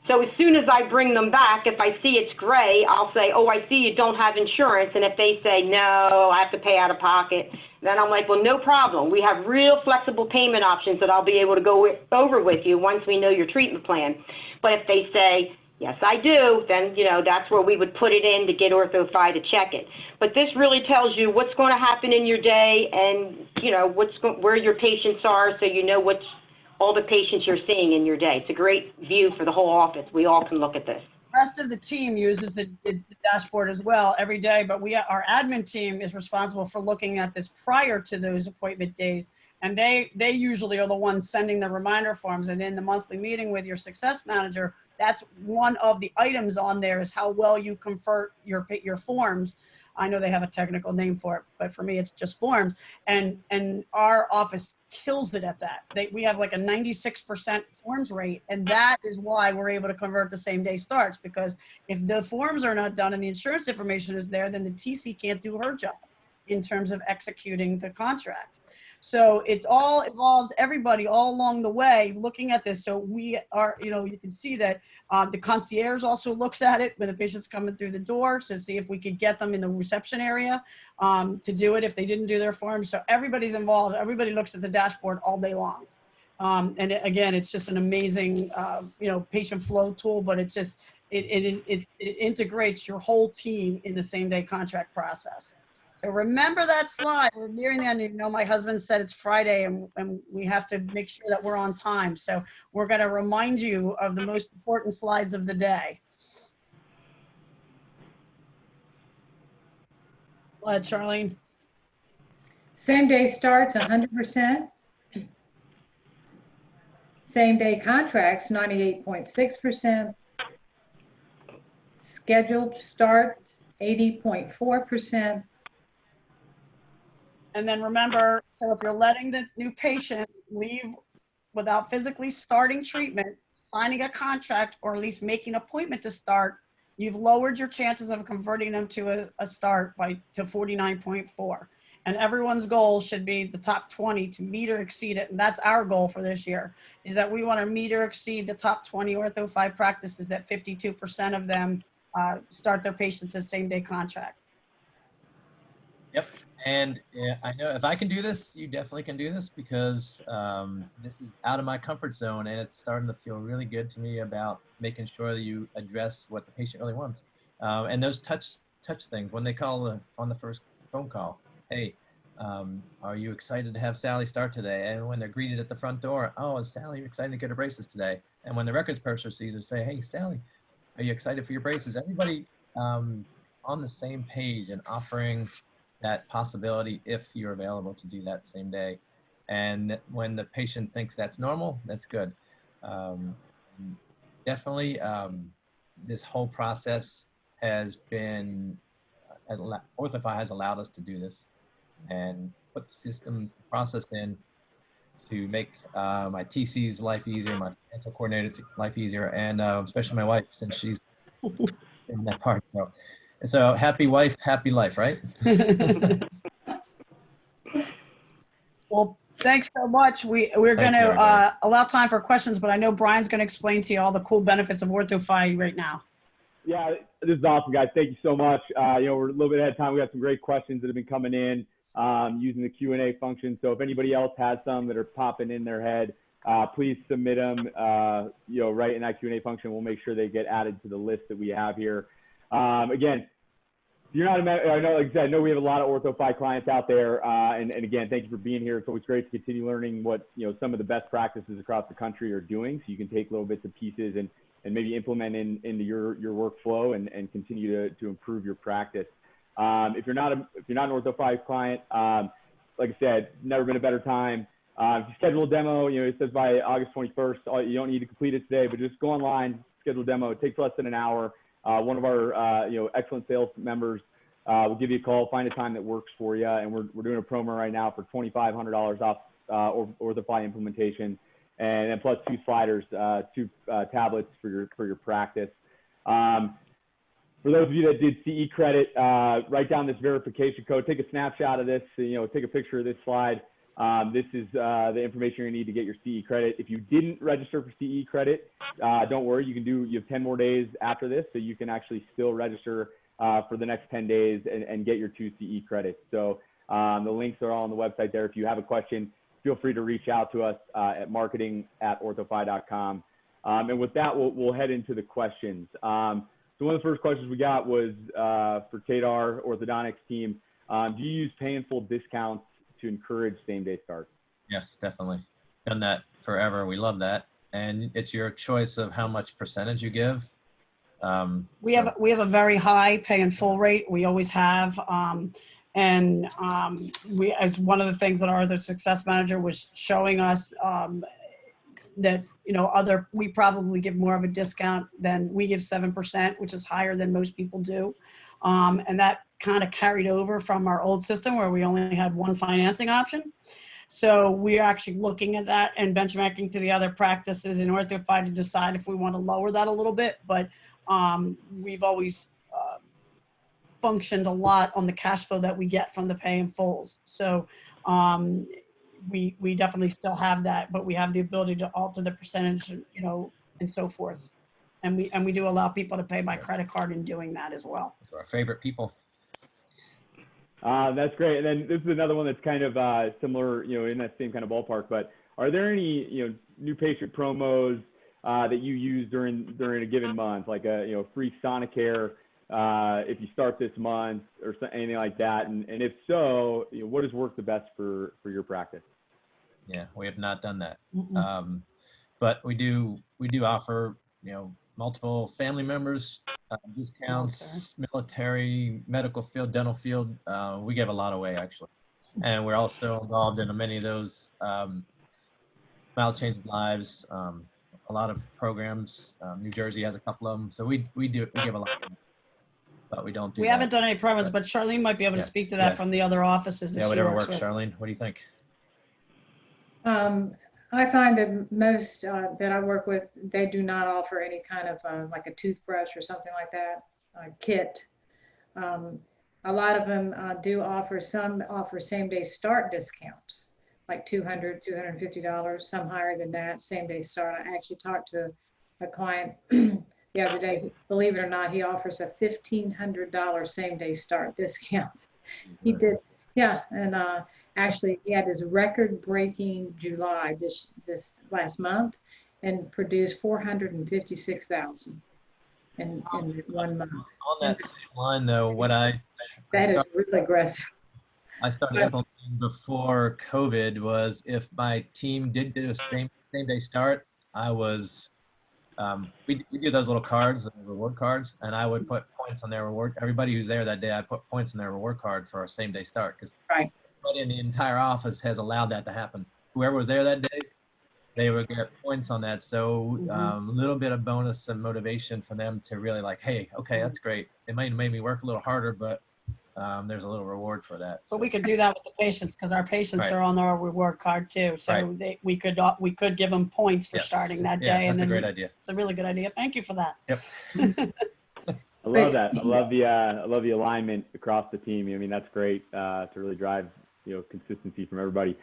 So as soon as I bring them back, if I see it's gray, I'll say, oh, I see you don't have insurance. And if they say, no, I have to pay out of pocket, then I'm like, well, no problem. We have real flexible payment options that I'll be able to go over with you once we know your treatment plan. But if they say, yes, I do, then, that's where we would put it in to get OrthoFi to check it. But this really tells you what's going to happen in your day and, where your patients are, so you know all the patients you're seeing in your day. It's a great view for the whole office. We all can look at this. The rest of the team uses the dashboard as well every day, but our admin team is responsible for looking at this prior to those appointment days. And they usually are the ones sending the reminder forms. And in the monthly meeting with your success manager, that's one of the items on there is how well you convert your forms. I know they have a technical name for it, but for me, it's just forms. And our office kills it at that. We have like a 96% forms rate. And that is why we're able to convert the same day starts, because if the forms are not done and the insurance information is there, then the TC can't do her job in terms of executing the contract. So it all involves everybody all along the way looking at this. So we are, you can see that the concierge also looks at it when the patient's coming through the door to see if we could get them in the reception area to do it if they didn't do their forms. So everybody's involved. Everybody looks at the dashboard all day long. And again, it's just an amazing, patient flow tool, but it's just, it integrates your whole team in the same day contract process. So remember that slide. We're nearing the end. My husband said it's Friday and we have to make sure that we're on time. So we're going to remind you of the most important slides of the day. Go ahead, Charlene. Same day starts 100%. Same day contracts 98.6%. Scheduled starts 80.4%. And then remember, so if you're letting the new patient leave without physically starting treatment, signing a contract, or at least making an appointment to start, you've lowered your chances of converting them to a start to 49.4. And everyone's goal should be the top 20 to meet or exceed it. And that's our goal for this year, is that we want to meet or exceed the top 20 OrthoFi practices that 52% of them start their patients as same day contract. Yep. And I know if I can do this, you definitely can do this, because this is out of my comfort zone, and it's starting to feel really good to me about making sure that you address what the patient really wants. And those touch things when they call on the first phone call. Hey, are you excited to have Sally start today? And when they're greeted at the front door, oh, is Sally excited to get her braces today? And when the records purser sees her, say, hey, Sally, are you excited for your braces? Everybody on the same page and offering that possibility if you're available to do that same day. And when the patient thinks that's normal, that's good. Definitely, this whole process has been, OrthoFi has allowed us to do this and put systems, process in to make my TC's life easier, my financial coordinator's life easier, and especially my wife, since she's in that part. So happy wife, happy life, right? Well, thanks so much. We're going to allow time for questions, but I know Brian's going to explain to you all the cool benefits of OrthoFi right now. Yeah, this is awesome, guys. Thank you so much. We're a little bit ahead of time. We got some great questions that have been coming in. using the Q&A function. So if anybody else has some that are popping in their head, please submit them, right in that Q&A function. We'll make sure they get added to the list that we have here. Again, you're not I know, like I said, I know we have a lot of OrthoFi clients out there. And again, thank you for being here. It's always great to continue learning what, some of the best practices across the country are doing. So you can take little bits and pieces and maybe implement into your workflow and continue to improve your practice. If you're not an OrthoFi client, like I said, never been a better time. If you schedule a demo, it says by August 21st, you don't need to complete it today, but just go online, schedule a demo. It takes less than an hour. One of our, excellent sales members will give you a call, find a time that works for you. And we're doing a promo right now for $2,500 off OrthoFi implementation, and then plus 2 sliders, 2 tablets for your practice. For those of you that did CE credit, write down this verification code, take a snapshot of this, take a picture of this slide. This is the information you need to get your CE credit. If you didn't register for CE credit, don't worry, you have 10 more days after this, so you can actually still register for the next 10 days and get your 2 CE credits. So the links are all on the website there. If you have a question, feel free to reach out to us at marketing@orthofi.com. And with that, we'll head into the questions. So one of the first questions we got was for Kadar, orthodontics team. Do you use pay in full discounts to encourage same-day starts? Yes, definitely. Done that forever. We love that. And it's your choice of how much percentage you give. We have a very high pay in full rate. We always have. As one of the things that our other success manager was showing us, that, we probably give more of a discount than we give 7%, which is higher than most people do. And that kind of carried over from our old system where we only had one financing option. So we're actually looking at that and benchmarking to the other practices in OrthoFi to decide if we want to lower that a little bit. But we've always functioned a lot on the cash flow that we get from the pay in fulls. So we definitely still have that, but we have the ability to alter the percentage, and so forth. And we do allow people to pay by credit card in doing that as well. Those are our favorite people. That's great. And then this is another one that's kind of similar, in that same kind of ballpark. But are there any, new patient promos that you use during a given month, like a free Sonicare if you start this month or anything like that? And if so, what has worked the best for your practice? Yeah, we have not done that. But we do offer, multiple family members discounts, military, medical field, dental field. We give a lot away, actually. And we're also involved in many of those Miles Changing Lives, a lot of programs. New Jersey has a couple of them. So we give a lot, but we don't do We haven't done any promos, but Charlene might be able to speak to that from the other offices that she whatever works works, with. Charlene. What do you think? I find that most that I work with, they do not offer any kind of like a toothbrush or something like that, kit. A lot of them do offer, some offer same-day start discounts, like $200, $250, some higher than that, same-day start. I actually talked to a client the other day. Believe it or not, he offers a $1,500 same-day start discount. He did, yeah, and actually, he had his record-breaking July this last month, and produced $456,000 in 1 month. On that same line, though, that is really aggressive. I started implementing before COVID was if my team did do a same-day start, I was we do those little cards, reward cards, and I would put points on their reward. Everybody who's there that day, I put points on their reward card for a same-day start because everybody in the entire office has allowed that to happen. Whoever was there that day, they would get points on that. So a little bit of bonus and motivation for them to really like, hey, okay, that's great. It might have made me work a little harder, but there's a little reward for that. But we could do that with the patients because our patients are on our reward card too. So we could give them points for starting that day. That's a great idea. It's a really good idea. Thank you for that. Yep. I love that. I love the alignment across the team. I mean, that's great to really drive consistency from everybody.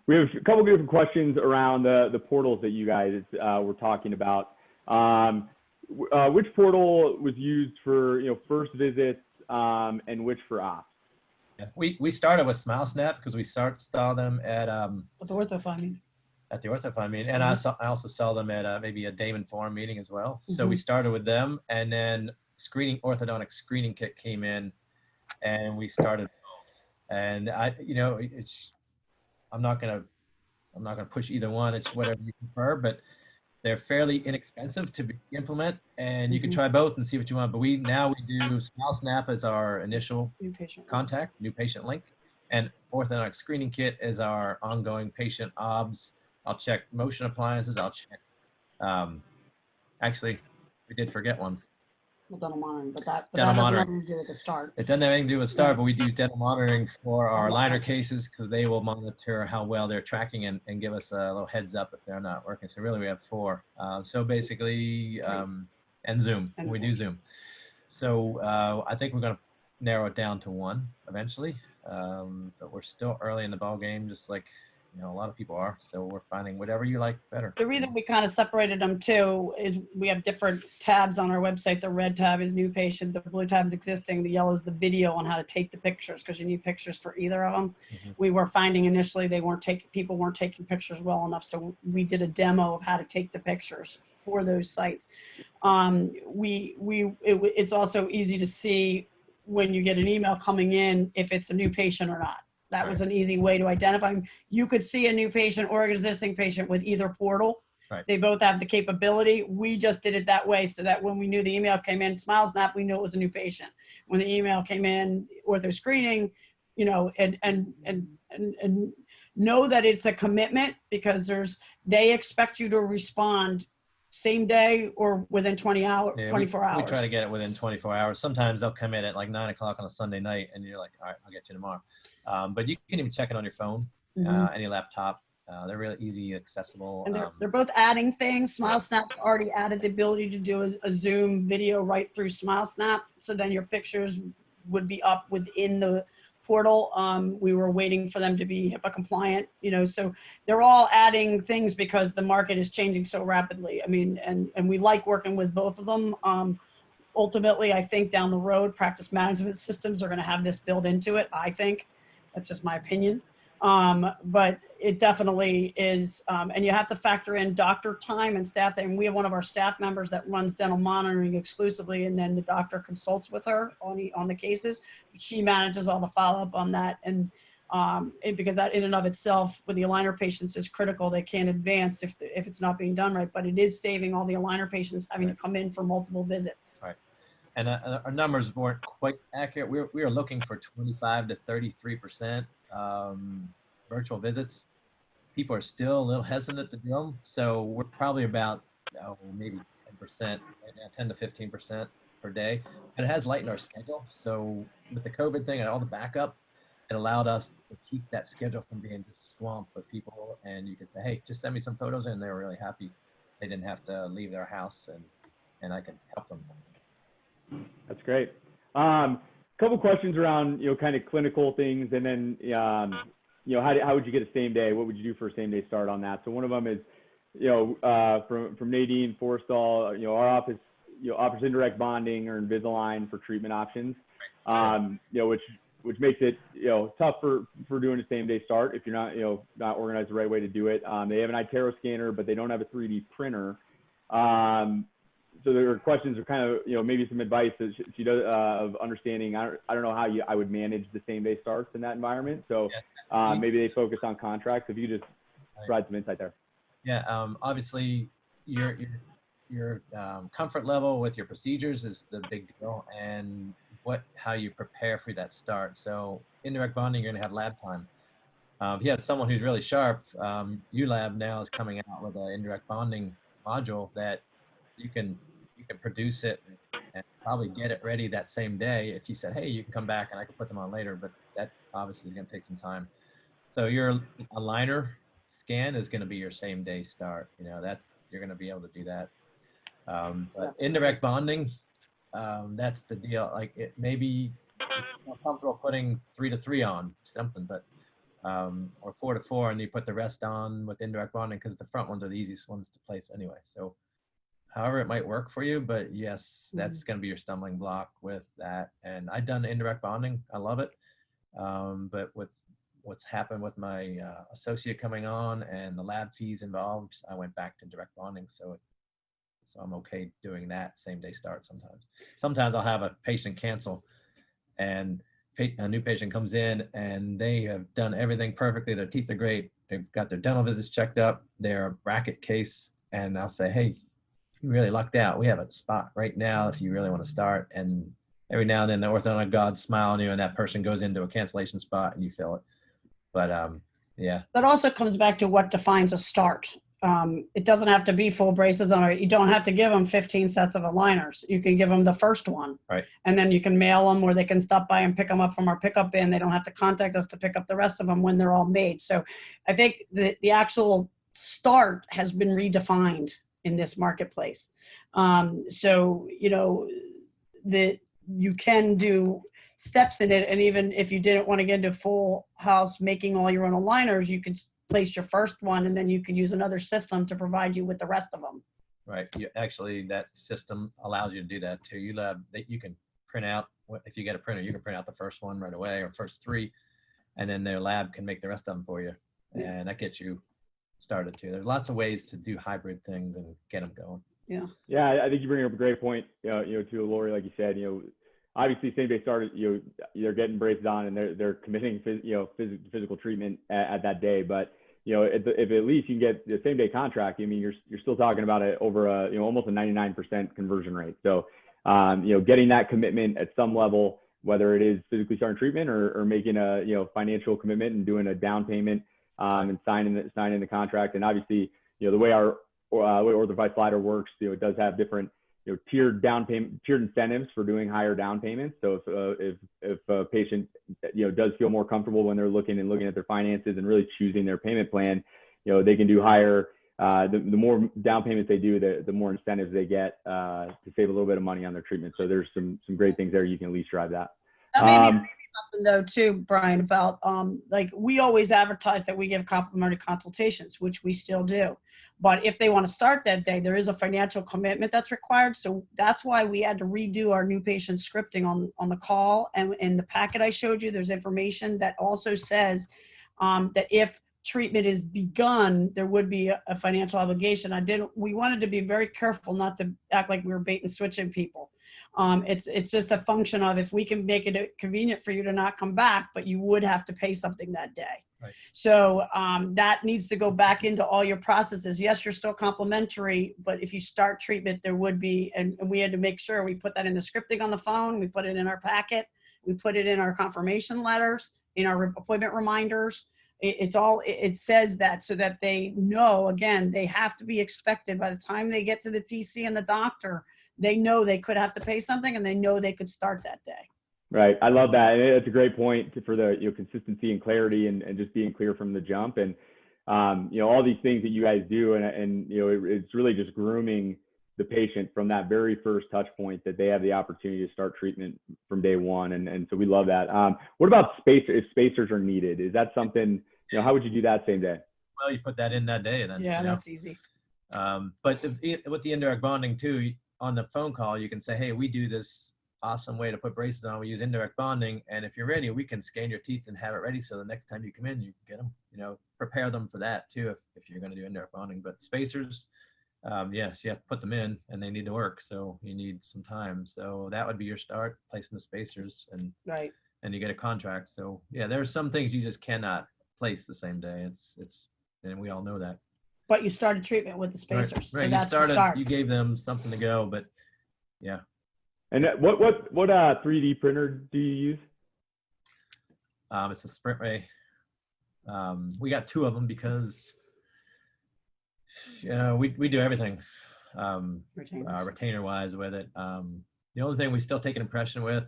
We have a couple of different questions around the portals that you guys were talking about. Which portal was used for first visits and which for ops? Yeah. We started with Smile Snap because we saw them at With the ortho meeting. at the ortho meeting, and I also saw them at maybe a Damon Forum meeting as well. So we Mhm. started with them, and then orthodontic screening kit came in, and we started both. And I'm not gonna push either one. It's whatever you prefer, but they're fairly inexpensive to implement, and you can try both and see what you want. But we do Smile Snap as our initial New patient. contact, new patient link, and orthodontic screening kit is our ongoing patient obs. I'll check motion appliances. I'll check. Actually, we did forget one. Well, dental monitoring, but that Dental has monitoring. nothing to do with the start. It doesn't have anything to do with start, Right. but we do dental monitoring for our love liner that. cases because they will monitor how well they're tracking and give us a little heads up if they're not working. So really we have 4. So basically, and Zoom, And we do Zoom. So I think we're going to narrow it down to 1 eventually, but we're still early in the ball game, just like a lot of people are. So we're finding whatever you like better. The reason we kind of separated them too is we have different tabs on our website. The red tab is new patient, the blue tab is existing, the yellow is the video on how to take the pictures because you need pictures for either of them. We were finding initially people weren't taking pictures well enough, so we did a demo of how to take the pictures for those sites. It's also easy to see when you get an email coming in if it's a new patient or not. That was an easy way to identify them. You could see a new patient or an existing patient with either portal. Right. They both have the capability. We just did it that way so that when we knew the email came in, Smile Snap, we knew it was a new patient. When the email came in, ortho screening, and know that it's a commitment because they expect you to respond same day or within 24 hours. We try to get it within 24 hours. Sometimes they'll come in at like 9 o'clock on a Sunday night and you're like, all right, I'll get you tomorrow. But you can even check it on your phone, any laptop. They're really easy, accessible. And they're both adding things. Smile Snap's already added the ability to do a Zoom video right through Smile Snap. So then your pictures would be up within the portal. We were waiting for them to be HIPAA compliant, so they're all adding things because the market is changing so rapidly. I mean, and we like working with both of them. Ultimately, I think down the road, practice management systems are going to have this built into it. I think that's just my opinion. But it definitely is, and you have to factor in doctor time and staff time. We have one of our staff members that runs dental monitoring exclusively, and then the doctor consults with her on the cases. She manages all the follow-up on that, and because that in and of itself with the aligner patients is critical. They can't advance if it's not being done right, but it is saving all the aligner patients having to come in for multiple visits. Right. And our numbers weren't quite accurate. We were looking for 25 to 33% virtual visits. People are still a little hesitant to do them, so we're probably about maybe 10%, 10 to 15% per day. And it has lightened our schedule. So with the COVID thing and all the backup, it allowed us to keep that schedule from being just swamped with people. And you could say, hey, just send me some photos, and they were really happy. They didn't have to leave their house, and I could help them. That's great. Couple questions around, kind of clinical things, and then, how would you get a same day? What would you do for a same day start on that? So one of them is, from Nadine Forstall, our office, offers indirect bonding or Invisalign for treatment options, which makes it, tough for doing a same day start if you're not organized the right way to do it. They have an iTero scanner, but they don't have a 3D printer. So there are questions or kind of, maybe some advice that she does of understanding. I don't know how I would manage the same day starts in that environment. So maybe they focus on contracts. If you could just provide some insight there. Yeah, obviously your comfort level with your procedures is the big deal, and how you prepare for that start. So indirect bonding, you're gonna have lab time. If you have someone who's really sharp, ULab now is coming out with an indirect bonding module that you can produce it and probably get it ready that same day. If you said, hey, you can come back and I can put them on later, but that obviously is going to take some time. So your aligner scan is going to be your same day start. You're going to be able to do that. But indirect bonding, that's the deal. Like it maybe more comfortable putting 3 to 3 on something, but or 4 to 4, and you put the rest on with indirect bonding because the front ones are the easiest ones to place anyway. So however it might work for you, but yes, that's going to be your stumbling block with that. And I've done indirect bonding. I love it. But with what's happened with my associate coming on and the lab fees involved, I went back to direct bonding. So I'm okay doing that same day start sometimes. Sometimes I'll have a patient cancel and a new patient comes in and they have done everything perfectly. Their teeth are great. They've got their dental visits checked up. They're a bracket case. And I'll say, hey, you really lucked out. We have a spot right now if you really want to start. And every now and then the orthodontic gods smile on you and that person goes into a cancellation spot and you fill it. But yeah. That also comes back to what defines a start. It doesn't have to be full braces on it. You don't have to give them 15 sets of aligners. You can give them the first one. Right. And then you can mail them, or they can stop by and pick them up from our pickup bin. They don't have to contact us to pick up the rest of them when they're all made. So I think the actual start has been redefined in this marketplace. So, you know, that you can do steps in it. And even if you didn't want to get into full house making all your own aligners, you could place your first one and then you can use another system to provide you with the rest of them. Right. Actually, that system allows you to do that too. You can print out, if you get a printer, you can print out the first one right away or first three, and then their lab can make the rest of them for you. And that gets you started too. There's lots of ways to do hybrid things and get them going. Yeah. Yeah, I think you bring up a great point, to Lori, like you said, obviously same day started, they're getting braces on and they're committing, physical treatment at that day. But, if at least you can get the same day contract, I mean, you're still talking about it over almost a 99% conversion rate. So, getting that commitment at some level, whether it is physically starting treatment or making a, financial commitment and doing a down payment, and signing the contract. And obviously, the way our OrthoFi slider works, it does have different, tiered incentives for doing higher down payments. So if a patient, does feel more comfortable when they're looking at their finances and really choosing their payment plan, they can do higher. The more down payments they do, the more incentives they get to save a little bit of money on their treatment. So there's some great things there. You can at least drive that. That made me think something though too, Brian, about like we always advertise that we give complimentary consultations, which we still do. But if they want to start that day, there is a financial commitment that's required. So that's why we had to redo our new patient scripting on the call. And in the packet I showed you, there's information that also says that if treatment is begun, there would be a financial obligation. We wanted to be very careful not to act like we were bait and switching people. It's just a function of if we can make it convenient for you to not come back, but you would have to pay something that day. Right. So that needs to go back into all your processes. Yes, you're still complimentary, but if you start treatment, there would be, and we had to make sure we put that in the scripting on the phone, we put it in our packet, we put it in our confirmation letters, in our appointment reminders. It says that so that they know, again, they have to be expected by the time they get to the TC and the doctor, they know they could have to pay something and they know they could start that day. Right. I love that. And it's a great point for the consistency and clarity and just being clear from the jump. And, all these things that you guys do and it's really just grooming the patient from that very first touch point that they have the opportunity to start treatment from day one. And so we love that. What about if spacers are needed? Is that something, how would you do that same day? Well, you put that in that day. Then, yeah, that's easy. But with the indirect bonding too, on the phone call, you can say, hey, we do this awesome way to put braces on. We use indirect bonding. And if you're ready, we can scan your teeth and have it ready. So the next time you come in, you can get them, prepare them for that too, if you're going to do indirect bonding. But spacers, yes, you have to put them in and they need to work. So you need some time. So that would be your start, placing the spacers and you get a contract. So yeah, there are some things you just cannot place the same day. And we all know that. But you started treatment with the spacers. Right. So that's the start. You gave them something to go, but yeah. And what 3D printer do you use? It's a Sprint Ray. We got two of them because we do everything retainer wise with it. The only thing we still take an impression with,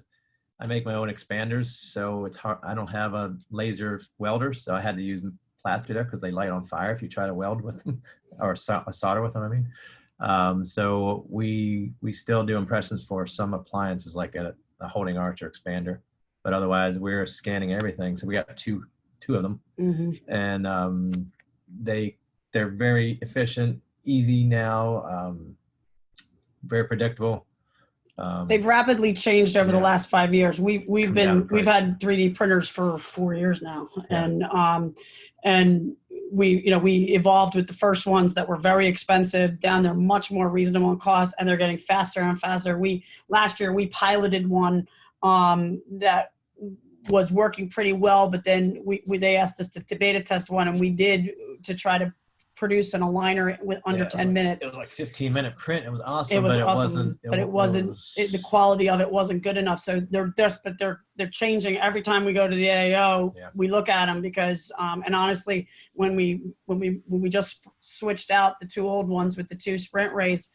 I make my own expanders, so it's hard. I don't have a laser welder, so I had to use plaster there because they light on fire if you try to weld with them or solder with them. I mean, so we still do impressions for some appliances like a holding arch or expander, but otherwise we're scanning everything. So we got two of them, and they're very efficient, easy now, very predictable. They've rapidly changed over the Yeah. last 5 years. We've Come down in we've price. had 3D printers for 4 years now, Yeah. and we evolved with the first ones that were very expensive down they're much more reasonable in cost, and they're getting faster and faster. Last year we piloted one that was working pretty well, but then they asked us to beta test one, and we did, to try to produce an aligner with under 10 minutes. It was like 15-minute print. It was awesome. It was but awesome, it wasn't. The quality of it wasn't good enough. So they're changing every time we go to the AAO. Yeah. We look at them because, and honestly, when we just switched out the 2 old ones with the 2 sprint rays,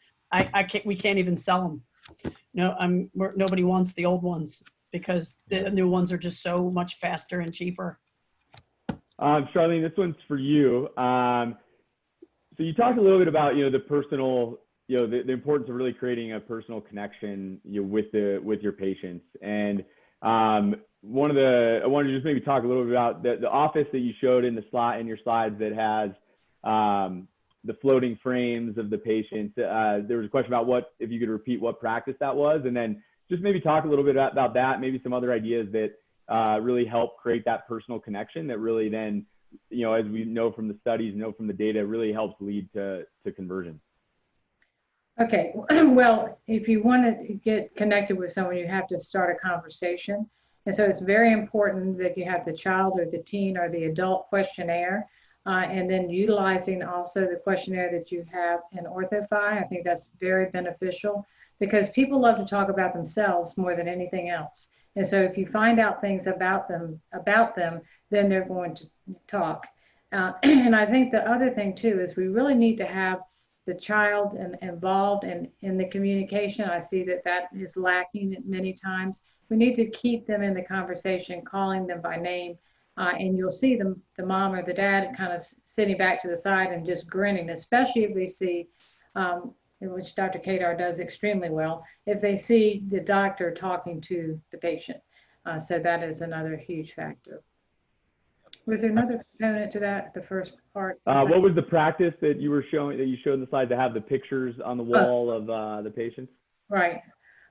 we can't even sell them. No, nobody wants the old ones because the new ones are just so much faster and cheaper. Charlene, this one's for you. So you talked a little bit about, the personal, the importance of really creating a personal connection, with your patients. And I wanted to just maybe talk a little bit about the office that you showed in your slides that has the floating frames of the patients. There was a question about if you could repeat what practice that was, and then just maybe talk a little bit about that, maybe some other ideas that really help create that personal connection that really then, as we know from the studies, know from the data, really helps lead to conversion. Okay, well, if you want to get connected with someone, you have to start a conversation. And so it's very important that you have the child or the teen or the adult questionnaire, and then utilizing also the questionnaire that you have in OrthoFi. I think that's very beneficial because people love to talk about themselves more than anything else. And so if you find out things about them, then they're going to talk. And I think the other thing too is we really need to have the child involved in the communication. I see that is lacking many times. We need to keep them in the conversation, calling them by name. And you'll see the mom or the dad kind of sitting back to the side and just grinning, especially if they see, which Dr. Kadar does extremely well, if they see the doctor talking to the patient. So that is another huge factor. Was there another component to that, the first part? What was the practice that you showed in the slide to have the pictures on the wall of the patients? Right.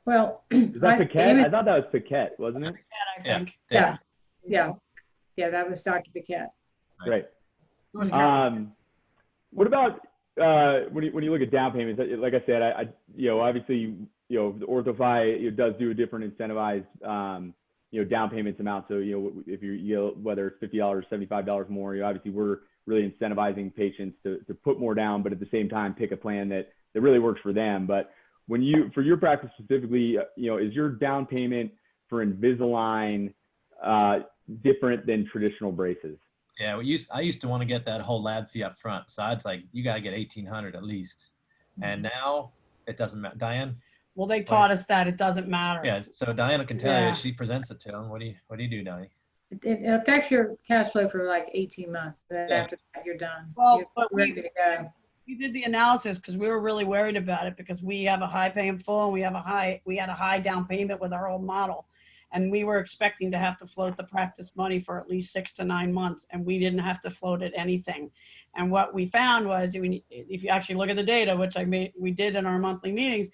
Well, is that Paquette? I thought that was Paquette, wasn't it? I think. Yeah. That was Dr. Paquette. Right. What about when you look at down payments? Like I said, obviously, the OrthoFi does do a different incentivized down payments amount. So, if whether it's $50 or $75 more, obviously we're really incentivizing patients to put more down, but at the same time, pick a plan that really works for them. But for your practice specifically, is your down payment for Invisalign different than traditional braces? Yeah, I used to want to get that whole lab fee up front. So I'd like, you got to get $1,800 at least. And now it doesn't matter. Diane? Well, they taught us that it doesn't matter. Yeah, so Diana can tell you, she presents it to them. What do you do, Diane? It affects your cash flow for like 18 months. Then after that, you're done. Well, you're ready to go. We did the analysis because we were really worried about it because we have a high pay in full and we had a high down payment with our old model. And we were expecting to have to float the practice money for at least 6 to 9 months, and we didn't have to float it anything. And what we found was, if you actually look at the data, which we did in our monthly meetings,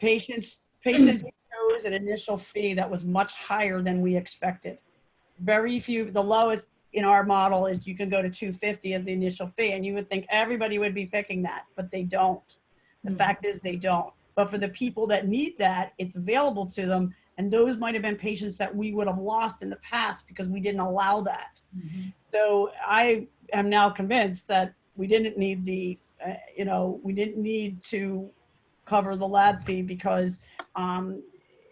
patients chose an initial fee that was much higher than we expected. Very few. The lowest in our model is you can go to $250 as the initial fee, and you would think everybody would be picking that, but they don't. The fact is they don't. But for the people that need that, it's available to them. And those might have been patients that we would have lost in the past because we didn't allow that. Mm-hmm. So I am now convinced that we didn't need we didn't need to cover the lab fee because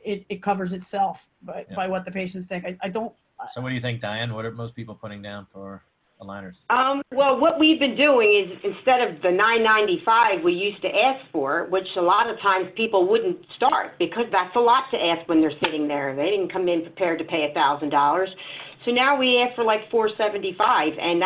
it covers itself by what the patients think. I don't. So what do you think, Diane? What are most people putting down for aligners? Well, what we've been doing is instead of the $995 we used to ask for, which a lot of times people wouldn't start because that's a lot to ask when they're sitting there. They didn't come in prepared to pay $1,000. So now we ask for like $475, and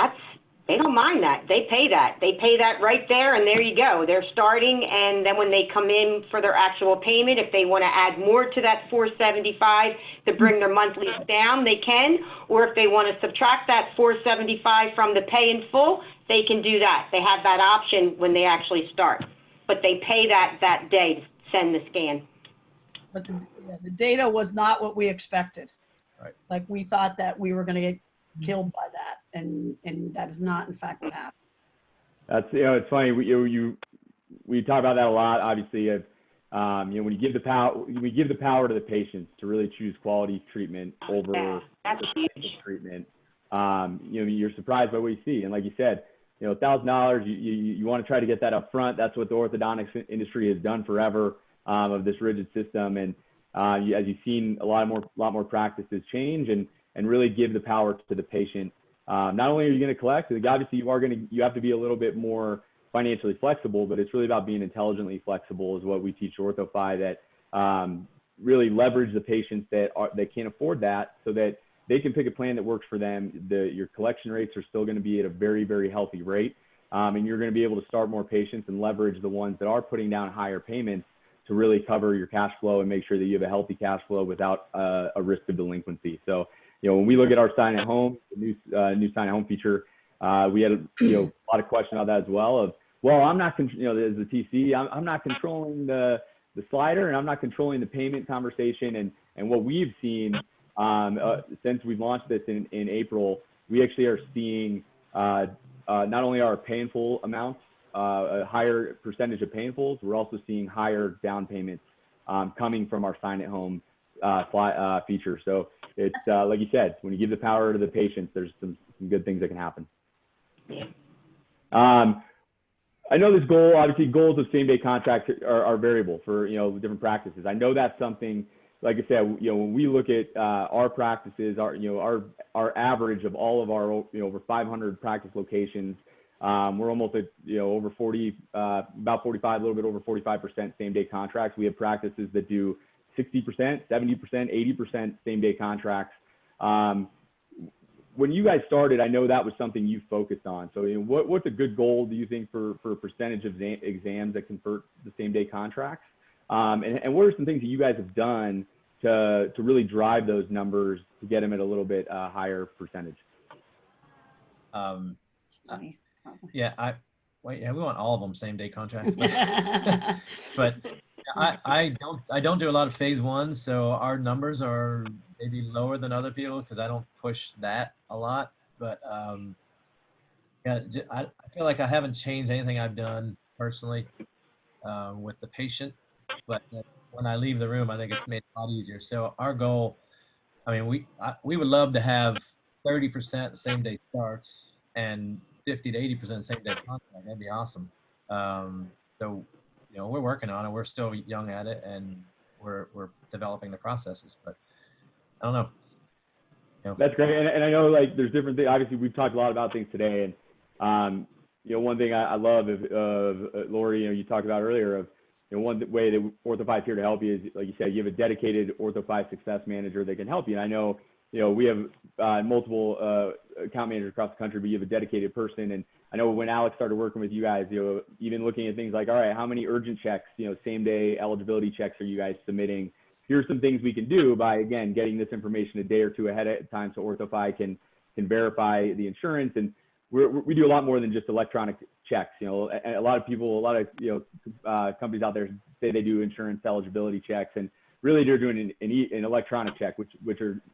they don't mind that. They pay that. They pay that right there, and there you go. They're starting, and then when they come in for their actual payment, if they want to add more to that $475 to bring their monthlies down, they can. Or if they want to subtract that $475 from the pay in full, they can do that. They have that option when they actually start. But they pay that day. send the scan. But the data was not what we expected. Right. Like we thought that we were going to get killed by that, and that is not in fact what happened. That's, it's funny. We talk about that a lot. Obviously, when you give the power to the patients to really choose quality treatment over That's huge. treatment. You're surprised by what you see, and like you said, $1,000. You want to try to get that up front. That's what the orthodontics industry has done forever, of this rigid system. And as you've seen, a lot more practices change and really give the power to the patient. Not only are you going to collect, obviously you have to be a little bit more financially flexible, but it's really about being intelligently flexible is what we teach OrthoFi, that really leverage the patients that can't afford that, so that they can pick a plan that works for them. Your collection rates are still going to be at a very, very healthy rate. And you're going to be able to start more patients and leverage the ones that are putting down higher payments to really cover your cash flow and make sure that you have a healthy cash flow without a risk of delinquency. So, when we look at our sign at home, the new sign at home feature, we had a lot of questions about that as well. Of, well, I'm not, as a TC, I'm not controlling the slider, and I'm not controlling the payment conversation. And what we've seen since we've launched this in April, we actually are seeing not only our pay in full amounts, a higher percentage of pay in fulls, we're also seeing higher down payments coming from our sign at home feature. So it's like you said, when you give the power to the patients, there's some good things that can happen. Yeah. I know this goal, obviously goals of same-day contracts are variable for, different practices. I know that's something, like I said, when we look at our practices, our average of all of our, over 500 practice locations, we're almost at, over 40, about 45, a little bit over 45% same-day contracts. We have practices that do 60%, 70%, 80% same-day contracts. When you guys started, I know that was something you focused on. So what's a good goal, do you think, for a percentage of exams that convert the same-day contracts? And what are some things that you guys have done to really drive those numbers to get them at a little bit higher percentage? Yeah, we want all of them same-day contracts. But I don't do a lot of phase one, so our numbers are maybe lower than other people because I don't push that a lot. But yeah, I feel like I haven't changed anything I've done personally with the patient, but when I leave the room, I think it's made it a lot easier. So our goal, I mean, we would love to have 30% same-day starts and 50 to 80% same-day contract. That'd be awesome. So, we're working on it. We're still young at it, and we're developing the processes. But I don't know. That's great, and I know there's different things. Obviously, we've talked a lot about things today, and one thing I love of Lori, you talked about earlier of one way that OrthoFi is here to help you is, like you said, you have a dedicated OrthoFi success manager that can help you. And I know we have multiple account managers across the country, but you have a dedicated person. And I know when Alex started working with you guys, even looking at things like, all right, how many urgent checks, same day eligibility checks are you guys submitting? Here's some things we can do by, again, getting this information a day or two ahead of time so OrthoFi can verify the insurance. And we do a lot more than just electronic checks. A lot of people, companies out there say they do insurance eligibility checks, and really they're doing an electronic check, which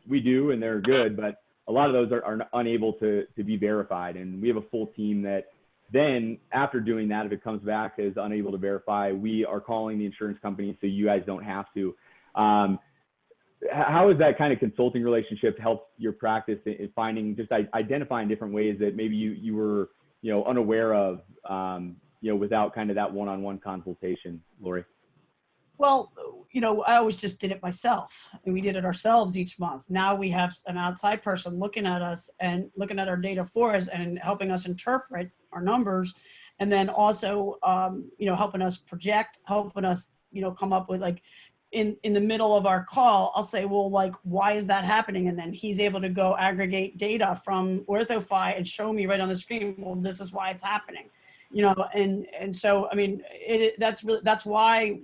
we do, and they're good, but a lot of those are unable to be verified. And we have a full team that then, after doing that, if it comes back as unable to verify, we are calling the insurance company so you guys don't have to. How has that kind of consulting relationship helped your practice in finding, just identifying different ways that maybe you were, unaware of, without kind of that one-on-one consultation, Lori? Well, I always just did it myself, and we did it ourselves each month. Now we have an outside person looking at us and looking at our data for us and helping us interpret our numbers, and then also, helping us project, helping us, come up with in the middle of our call, I'll say, well, why is that happening? And then he's able to go aggregate data from OrthoFi and show me right on the screen, well, this is why it's happening. And so, I mean, that's why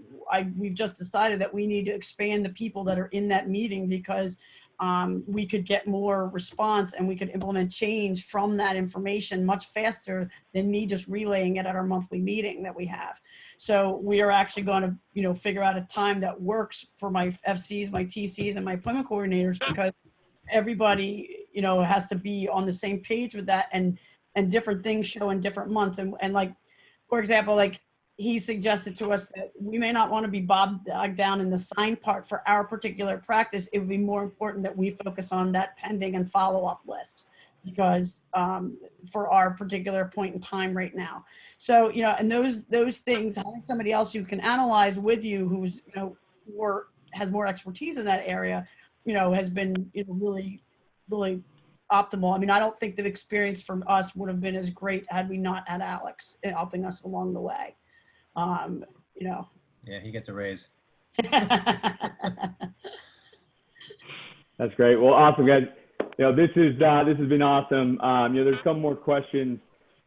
we've just decided that we need to expand the people that are in that meeting, because we could get more response and we could implement change from that information much faster than me just relaying it at our monthly meeting that we have. So we are actually going to, you know, figure out a time that works for my FCs, my TCs, and my appointment coordinators, because everybody, you know, has to be on the same page with that, and different things show in different months. And like, for example, like he suggested to us that we may not want to be bogged down in the sign part for our particular practice. It would be more important that we focus on that pending and follow-up list, because for our particular point in time right now. So, you know, and those things, having somebody else who can analyze with you, who's, you know, has more expertise in that area, you know, has been, you know, really, really optimal. I mean, I don't think the experience from us would have been as great had we not had Alex helping us along the way. You know. Yeah, he gets a raise. That's great. Well, awesome, guys. You know, this has been awesome. You know, there's some more questions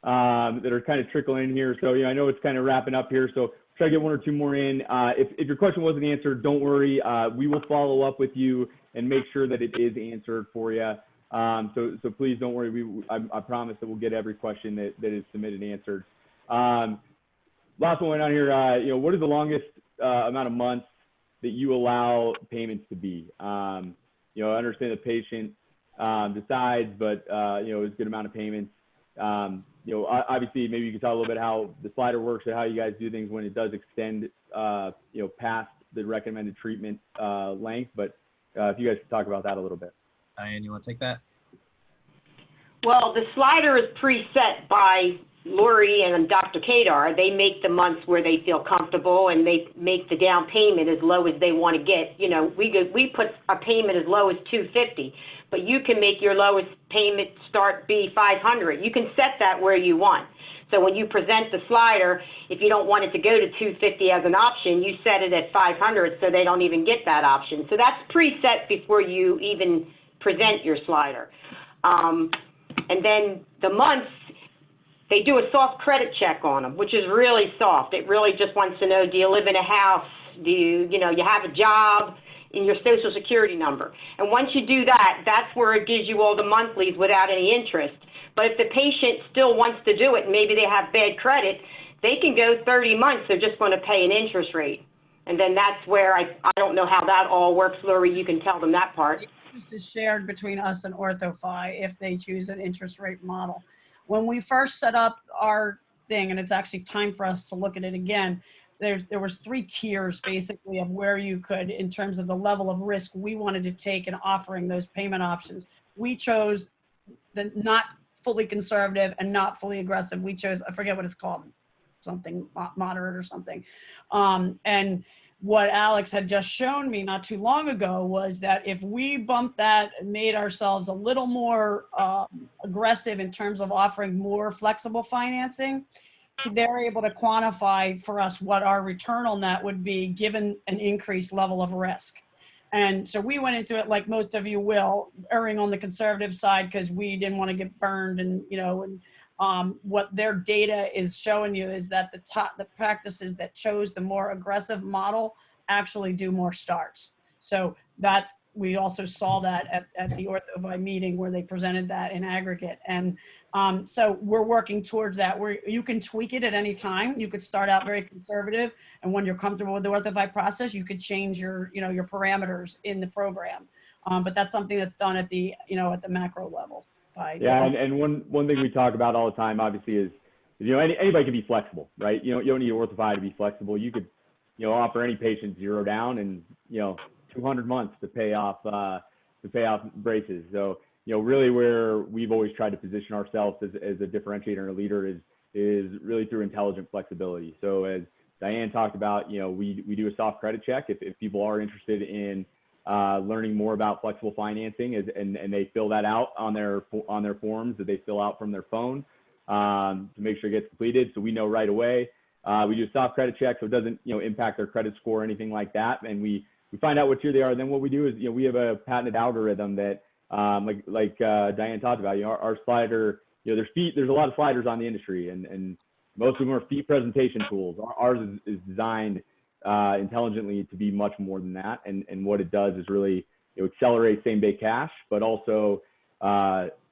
that are kind of trickling in here. So, you know, I know it's kind of wrapping up here. So try to get one or two more in. If your question wasn't answered, don't worry. We will follow up with you and make sure that it is answered for you. So please don't worry. I promise that we'll get every question that is submitted answered. Last one on here. You know, what is the longest amount of months that you allow payments to be? You know, I understand the patient decides, but you know, it's a good amount of payments. You know, obviously, maybe you can talk a little bit how the slider works or how you guys do things when it does extend, you know, past the recommended treatment length. But if you guys could talk about that a little bit. Diane, you want to take that? Well, the slider is preset by Lori and Dr. Kadar. They make the months where they feel comfortable, and they make the down payment as low as they want to get. You know, we put a payment as low as $250, but you can make your lowest payment start be $500. You can set that where you want. So when you present the slider, if you don't want it to go to $250 as an option, you set it at $500 so they don't even get that option. So that's preset before you even present your slider. And then the months, they do a soft credit check on them, which is really soft. It really just wants to know, do you live in a house? Do you know, you have a job, and your social security number. And once you do that, that's where it gives you all the monthlies without any interest. But if the patient still wants to do it, and maybe they have bad credit, they can go 30 months. They're just going to pay an interest rate. And then that's where I don't know how that all works. Lori, you can tell them that part. Interest is shared between us and OrthoFi if they choose an interest rate model. When we first set up our thing, and it's actually time for us to look at it again, there was 3 tiers basically of where you could, in terms of the level of risk we wanted to take in offering those payment options. We chose the not fully conservative and not fully aggressive. We chose, I forget what it's called, something moderate or something. And what Alex had just shown me not too long ago was that if we bumped that and made ourselves a little more aggressive in terms of offering more flexible financing, they're able to quantify for us what our return on that would be given an increased level of risk. And so we went into it, like most of you will, erring on the conservative side because we didn't want to get burned. And, you know, and what their data is showing you is that the practices that chose the more aggressive model actually do more starts. So that we also saw that at the OrthoFi meeting where they presented that in aggregate. And so we're working towards that, where you can tweak it at any time. You could start out very conservative, and when you're comfortable with the OrthoFi process, you could change your parameters in the program. But that's something that's done at the macro level. Yeah, and one thing we talk about all the time, obviously, is anybody can be flexible, right? You don't need OrthoFi to be flexible. You could offer any patient $0 down and 200 months to pay off braces. So really where we've always tried to position ourselves as a differentiator and a leader is really through intelligent flexibility. So as Diane talked about, we do a soft credit check if people are interested in learning more about flexible financing, and they fill that out on their forms that they fill out from their phone to make sure it gets completed. So we know right away. We do a soft credit check, so it doesn't impact their credit score or anything like that. And we find out what tier they are. And then what we do is we have a patented algorithm that like Diane talked about. Our slider, there's a lot of sliders on the industry, and most of them are fee presentation tools. Ours is designed intelligently to be much more than that. And what it does is really accelerate same-day cash, but also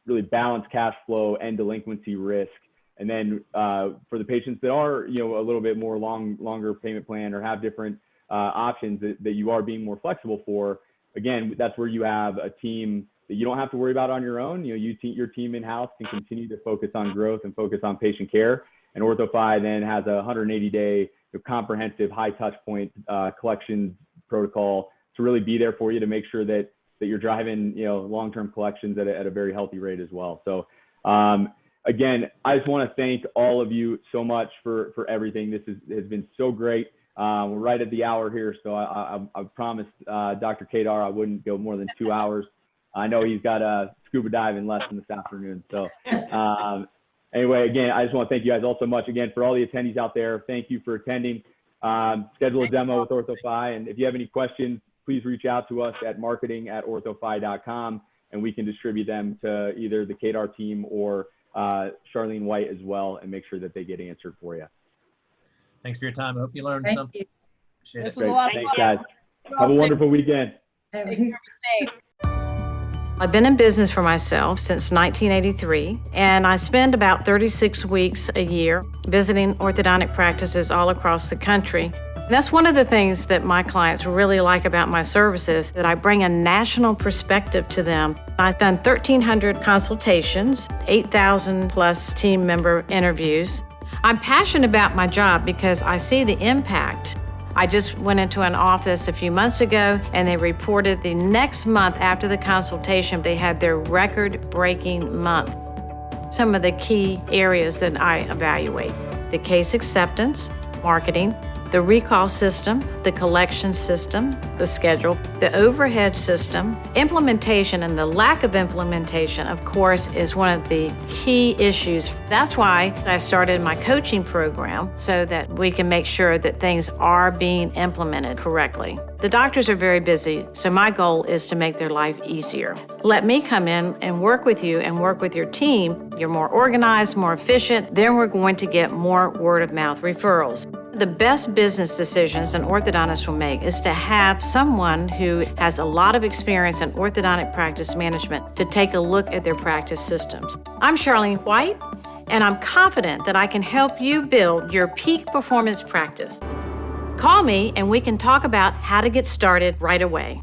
really balance cash flow and delinquency risk. And then for the patients that are, a little bit more longer payment plan or have different options that you are being more flexible for, again, that's where you have a team that you don't have to worry about on your own. Your team in-house can continue to focus on growth and focus on patient care. And OrthoFi then has a 180-day comprehensive high touch point collections protocol to really be there for you to make sure that you're driving, long-term collections at a very healthy rate as well. So again, I just want to thank all of you so much for everything. This has been so great. We're right at the hour here, so I promised Dr. Kadar I wouldn't go more than 2 hours. I know he's got a scuba diving lesson this afternoon. So anyway, again, I just want to thank you guys all so much. Again, for all the attendees out there, thank you for attending. Schedule a demo with OrthoFi, and if you have any questions, please reach out to us at marketing@orthofi.com, and we can distribute them to either the Kadar team or Charlene White as well, and make sure that they get answered for you. Thanks for your time. I hope you learned Thank something. you. This was Great. a lot of Thanks, fun. guys. Have a wonderful weekend. Take care, be safe. I've been in business for myself since 1983, and I spend about 36 weeks a year visiting orthodontic practices all across the country. That's one of the things that my clients really like about my services, that I bring a national perspective to them. I've done 1,300 consultations, 8,000 plus team member interviews. I'm passionate about my job because I see the impact. I just went into an office a few months ago, and they reported the next month after the consultation, they had their record-breaking month. Some of the key areas that I evaluate: the case acceptance, marketing, the recall system, the collection system, the schedule, the overhead system, implementation, and the lack of implementation, of course, is one of the key issues. That's why I started my coaching program, so that we can make sure that things are being implemented correctly. The doctors are very busy, so my goal is to make their life easier. Let me come in and work with you and work with your team. You're more organized, more efficient, then we're going to get more word-of-mouth referrals. The best business decisions an orthodontist will make is to have someone who has a lot of experience in orthodontic practice management to take a look at their practice systems. I'm Charlene White, and I'm confident that I can help you build your peak performance practice. Call me and we can talk about how to get started right away.